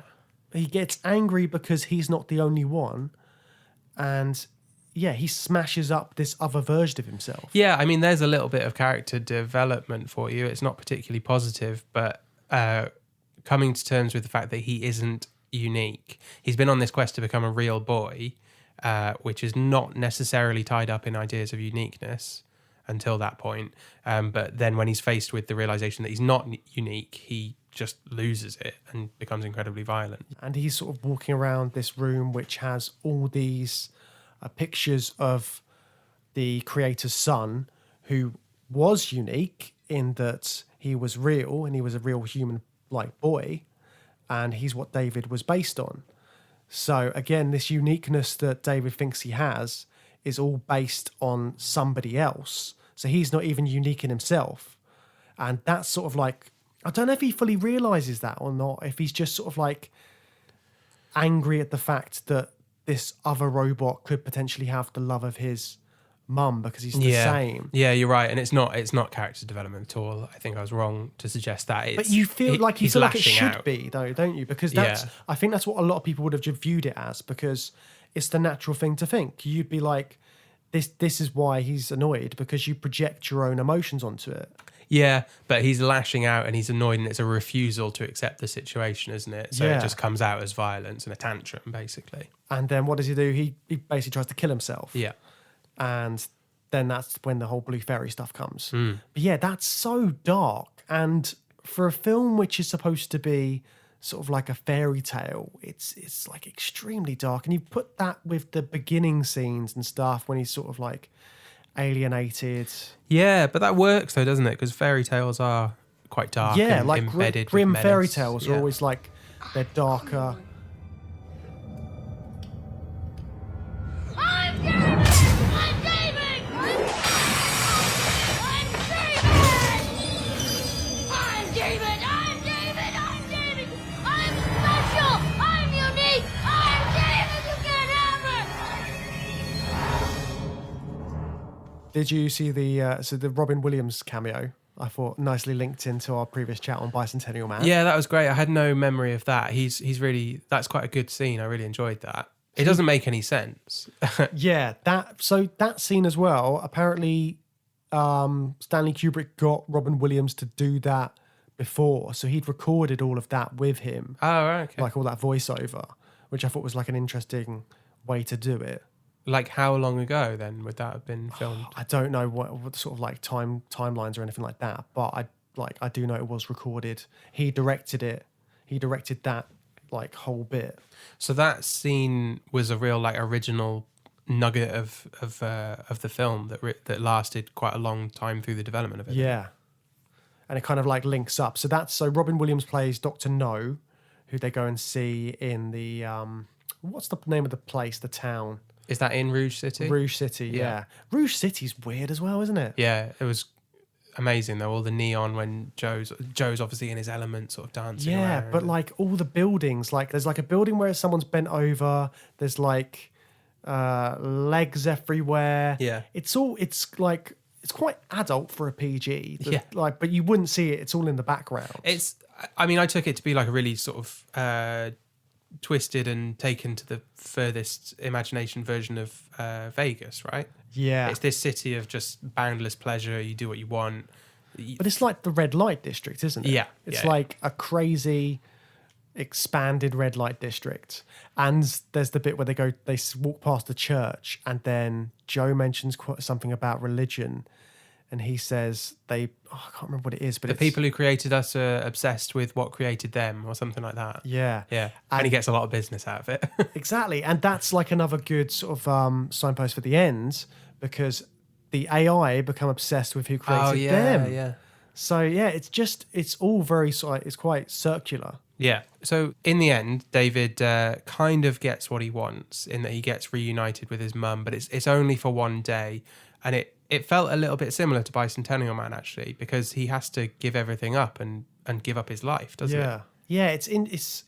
He gets angry because he's not the only one. And yeah, he smashes up this other version of himself. Yeah, I mean, there's a little bit of character development for you. It's not particularly positive, but coming to terms with the fact that he isn't unique. He's been on this quest to become a real boy, which is not necessarily tied up in ideas of uniqueness until that point. But then when he's faced with the realization that he's not unique, he just loses it and becomes incredibly violent. And he's sort of walking around this room which has all these pictures of the creator's son, who was unique in that he was real and he was a real human-like boy, and he's what David was based on. So again, this uniqueness that David thinks he has is all based on somebody else. So he's not even unique in himself. And that's sort of like, I don't know if he fully realizes that or not, if he's just sort of like angry at the fact that this other robot could potentially have the love of his mum because he's the same. Yeah, you're right. And it's not character development at all. I think I was wrong to suggest that. But you feel like it should be, though, don't you? Because I think that's what a lot of people would have viewed it as, because it's the natural thing to think. You'd be like, this is why he's annoyed, because you project your own emotions onto it. Yeah, but he's lashing out and he's annoyed, and it's a refusal to accept the situation, isn't it? So it just comes out as violence and a tantrum, basically. And then what does he do? He basically tries to kill himself. Yeah. And then that's when the whole blue fairy stuff comes. But yeah, that's so dark. And for a film which is supposed to be sort of like a fairy tale, it's like extremely dark. And you put that with the beginning scenes and stuff when he's sort of like alienated. Yeah, but that works though, doesn't it? Because fairy tales are quite dark. Yeah, and like embedded grim with fairy menace. tales are always like, they're darker. I'm David! I'm David! I'm David! I'm David! I'm David! I'm special! I'm unique! I'm David! You can't have it! Did you see the Robin Williams cameo? I thought nicely linked into our previous chat on Bicentennial Man. Yeah, that was great. I had no memory of that. He's really, that's quite a good scene. I really enjoyed that. It doesn't make any sense. Yeah, that scene as well. Apparently, Stanley Kubrick got Robin Williams to do that before, so he'd recorded all of that with him. Oh, right, okay. Like all that voiceover, which I thought was like an interesting way to do it. Like how long ago then would that have been filmed? I don't know what sort of like timelines or anything like that, but I do know it was recorded. He directed it. He directed that like whole bit. So that scene was a real like original nugget of the film that lasted quite a long time through the development of it. Yeah, and it kind of like links up. So Robin Williams plays Dr. No, who they go and see in the what's the name of the place, the town? Is that in Rouge City? Rouge City, yeah. Rouge City's weird as well, isn't it? Yeah, it was amazing though. All the neon when Joe's obviously in his element, sort of dancing. Yeah, around. but like all the buildings, like there's like a building where someone's bent over. There's like legs everywhere. Yeah, it's like it's quite adult for a PG. Yeah, like, but you wouldn't see it. It's all in the background. I mean, I took it to be like a really sort of twisted and taken to the furthest imagination version of Vegas, right? Yeah. It's this city of just boundless pleasure. You do what you want. But it's like the red light district, isn't it? Yeah. It's like a crazy expanded red light district. And there's the bit where they walk past the church, and then Joe mentions something about religion. And he says I can't remember what it is, but the people who created us are obsessed with what created them, or something like that. Yeah, yeah, and he gets a lot of business out of it. Exactly, and that's like another good sort of signpost for the end, because the AI become obsessed with who created them. Yeah. So yeah, it's all very sort of, it's quite circular. Yeah. So in the end, David kind of gets what he wants in that he gets reunited with his mum, but it's only for one day, and it felt a little bit similar to Bicentennial Man, actually, because he has to give everything up and give up his life, doesn't it? Yeah, it's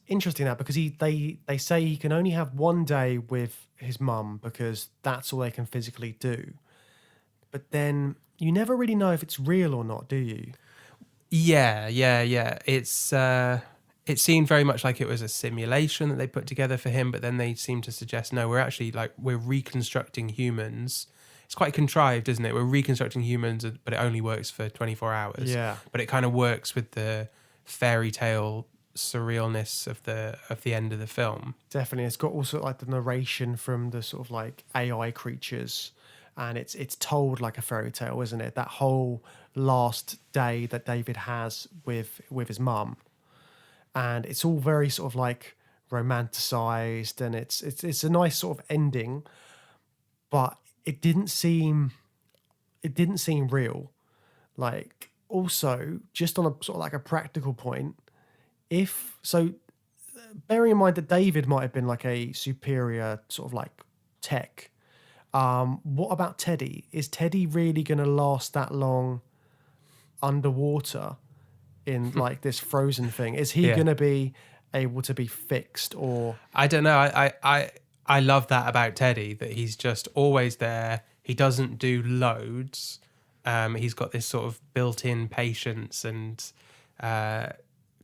interesting that, because they say he can only have one day with his mum because that's all they can physically do. But then you never really know if it's real or not, do you? Yeah. It seemed very much like it was a simulation that they put together for him, but then they seem to suggest, no, we're reconstructing humans. It's quite contrived, isn't it? We're reconstructing humans, but it only works for 24 hours. Yeah. But it kind of works with the fairy tale surrealness of the end of the film. Definitely. It's got also like the narration from the sort of like AI creatures, and it's told like a fairy tale, isn't it? That whole last day that David has with his mum. And it's all very sort of like romanticized, and it's a nice sort of ending, but it didn't seem real. Like, also, just on a sort of like a practical point, bearing in mind that David might have been like a superior sort of like tech, what about Teddy? Is Teddy really going to last that long underwater in like this frozen thing? Is he going to be able to be fixed? Or I don't know. I love that about Teddy, that he's just always there. He doesn't do loads. He's got this sort of built-in patience and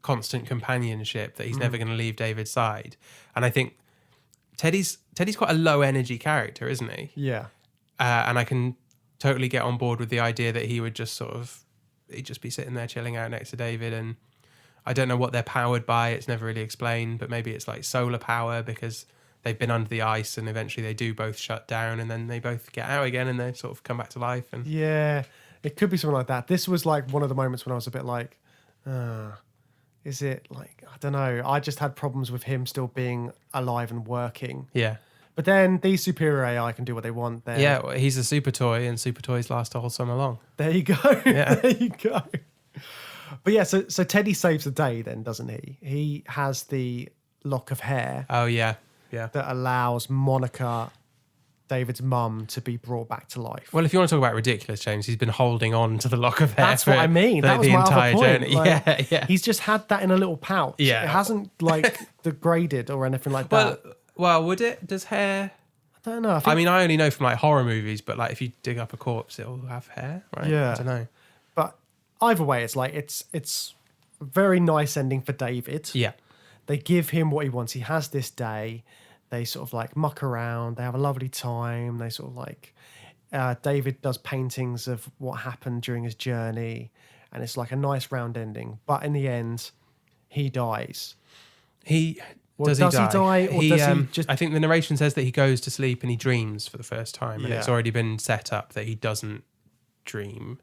constant companionship that he's never going to leave David's side. And I think Teddy's quite a low-energy character, isn't he? Yeah. And I can totally get on board with the idea that he'd just be sitting there chilling out next to David. And I don't know what they're powered by. It's never really explained, but maybe it's like solar power, because they've been under the ice and eventually they do both shut down and then they both get out again and they sort of come back to life. And yeah, it could be something like that. This was like one of the moments when I was a bit like, is it like, I don't know. I just had problems with him still being alive and working. Yeah. But then these superior AI can do what they want. Yeah, well, he's a super toy, and super toys last a whole summer long. There you go. Yeah. There you go. But yeah, so Teddy saves the day then, doesn't he? He has the lock of hair. Oh, yeah. That allows Monica, David's mum, to be brought back to life. Well, if you want to talk about ridiculous, James, he's been holding on to the lock of hair. That's what I mean. That was the my entire other point. journey. Like, yeah. He's just had that in a little pouch. Yeah. It hasn't like degraded or anything like that. Well, would it? Does hair? I don't know. I mean, I only know from like horror movies, but like if you dig up a corpse, it'll have hair, right? Yeah. I don't know. But either way, it's like it's a very nice ending for David. Yeah. They give him what he wants. He has this day. They sort of like muck around. They have a lovely time. They sort of like David does paintings of what happened during his journey, and it's like a nice round ending. But in the end, he dies. Does he die? Or does he just? I think the narration says that he goes to sleep and he dreams for the first time, and it's already been set up that he doesn't dream,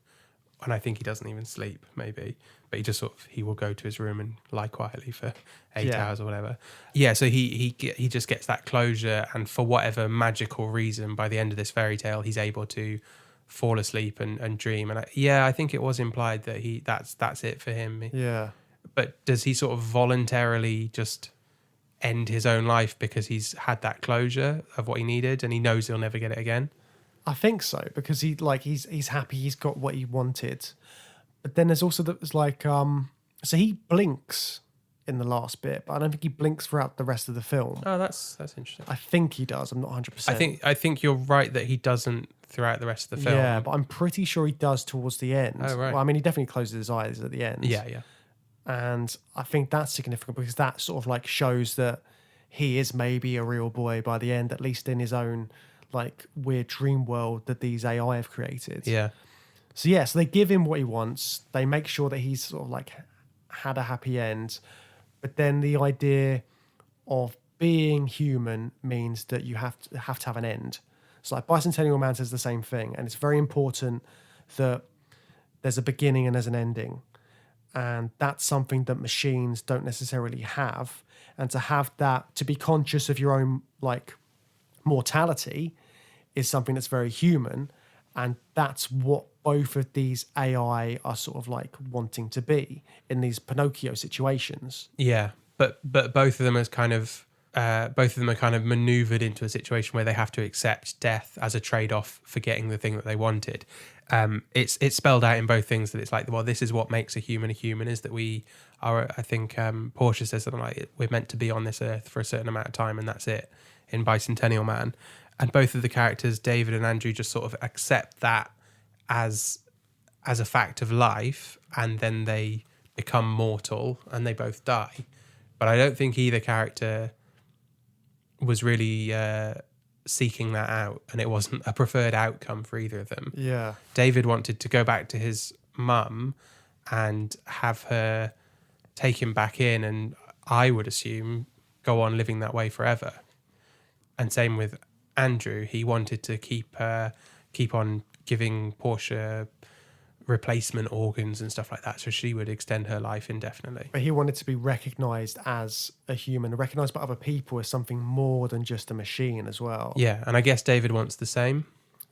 and I think he doesn't even sleep, maybe. But he just he will go to his room and lie quietly for 8 hours or whatever. Yeah, so he just gets that closure, and for whatever magical reason, by the end of this fairy tale, he's able to fall asleep and dream. And I think it was implied that that's it for him. Yeah. But does he sort of voluntarily just end his own life because he's had that closure of what he needed and he knows he'll never get it again? I think so, because he's happy, he's got what he wanted. But then there's also so he blinks in the last bit, but I don't think he blinks throughout the rest of the film. Oh, that's interesting. I think he does. I'm not 100%. I think you're right that he doesn't throughout the rest of the film. Yeah, but I'm pretty sure he does towards the end. Oh, right. Well, I mean, he definitely closes his eyes at the end. Yeah. And I think that's significant because that sort of like shows that he is maybe a real boy by the end, at least in his own like weird dream world that these AI have created. Yeah. So they give him what he wants. They make sure that he's sort of like had a happy end. But then the idea of being human means that you have to have an end. So like Bicentennial Man says the same thing. And it's very important that there's a beginning and there's an ending. And that's something that machines don't necessarily have. And to have that, to be conscious of your own like mortality is something that's very human. And that's what both of these AI are sort of like wanting to be in these Pinocchio situations. Yeah, but both of them are kind of maneuvered into a situation where they have to accept death as a trade-off for getting the thing that they wanted. It's spelled out in both things that it's like, well, this is what makes a human is that we are, I think Portia says something like, we're meant to be on this earth for a certain amount of time and that's it in Bicentennial Man. And both of the characters, David and Andrew, just sort of accept that as a fact of life, and then they become mortal and they both die. But I don't think either character was really seeking that out, and it wasn't a preferred outcome for either of them. Yeah. David wanted to go back to his mum and have her take him back in, and I would assume go on living that way forever. And same with Andrew, he wanted to keep on giving Portia replacement organs and stuff like that, so she would extend her life indefinitely. But he wanted to be recognised as a human, recognised by other people as something more than just a machine as well. Yeah, and I guess David wants the same.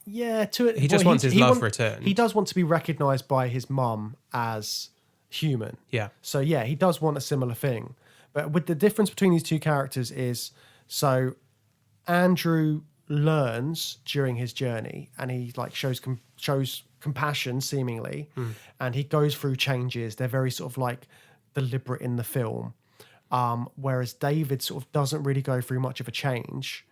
Yeah, he just wants his love returned. He does want to be recognised by his mum as human. Yeah. So yeah, he does want a similar thing. But with the difference between these two characters is, so Andrew learns during his journey, and he like shows compassion seemingly, and he goes through changes. They're very sort of like deliberate in the film, whereas David sort of doesn't really go through much of a change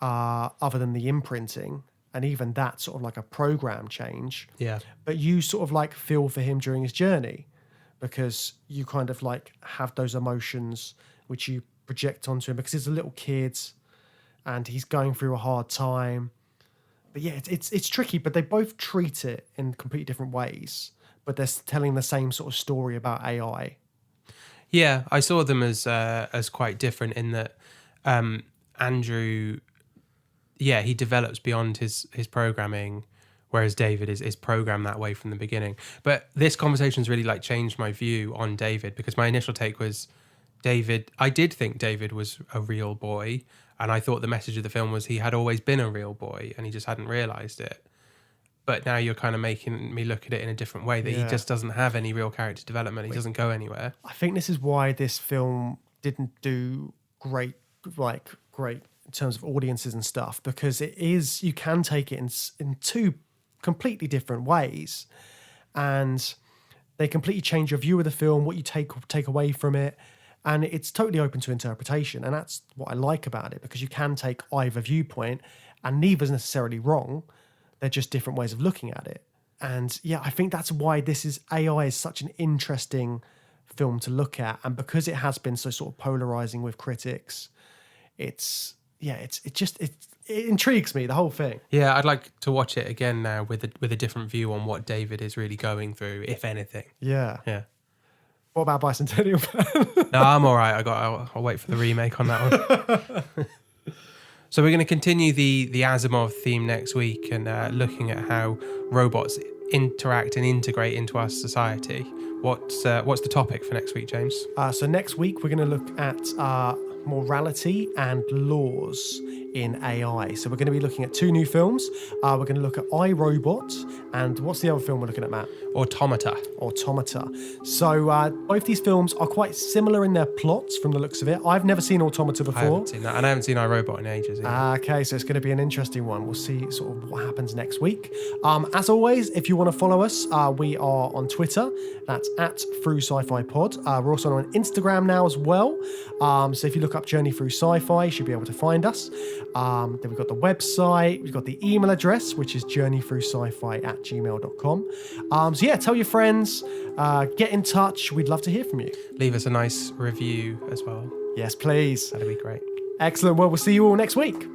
other than the imprinting, and even that sort of like a program change. Yeah. But you sort of like feel for him during his journey, because you kind of like have those emotions which you project onto him, because he's a little kid and he's going through a hard time. But yeah, it's tricky, but they both treat it in completely different ways, but they're telling the same sort of story about AI. Yeah, I saw them as quite different in that Andrew, yeah, he develops beyond his programming, whereas David is programmed that way from the beginning. But this conversation's really like changed my view on David, because my initial take was I did think David was a real boy, and I thought the message of the film was he had always been a real boy and he just hadn't realised it. But now you're kind of making me look at it in a different way, that he just doesn't have any real character development. He doesn't go anywhere. I think this is why this film didn't do great in terms of audiences and stuff, because you can take it in two completely different ways, and they completely change your view of the film, what you take away from it. And it's totally open to interpretation. And that's what I like about it, because you can take either viewpoint, and neither's necessarily wrong. They're just different ways of looking at it. And yeah, I think that's why AI is such an interesting film to look at. And because it has been so sort of polarizing with critics, it's it intrigues me, the whole thing. Yeah, I'd like to watch it again now with a different view on what David is really going through, if anything. Yeah. Yeah. What about Bicentennial Man? No, I'm all right. I'll wait for the remake on that one. So we're going to continue the Asimov theme next week and looking at how robots interact and integrate into our society. What's the topic for next week, James? So next week we're going to look at morality and laws in AI. So we're going to be looking at 2 new films. We're going to look at I, Robot, and what's the other film we're looking at, Matt? Automata. So both these films are quite similar in their plots from the looks of it. I've never seen Automata before. I haven't seen that, and I haven't seen I, Robot in ages either. Okay, so it's going to be an interesting one. We'll see sort of what happens next week. As always, if you want to follow us, we are on Twitter. That's at Through Sci-Fi Pod. We're also on Instagram now as well. So if you look up Journey Through Sci-Fi, you should be able to find us. Then we've got the website, we've got the email address, which is journeythroughsci-fi@gmail.com. So yeah, tell your friends, get in touch. We'd love to hear from you. Leave us a nice review as well. Yes, please. That'd be great. Excellent. Well, we'll see you all next week.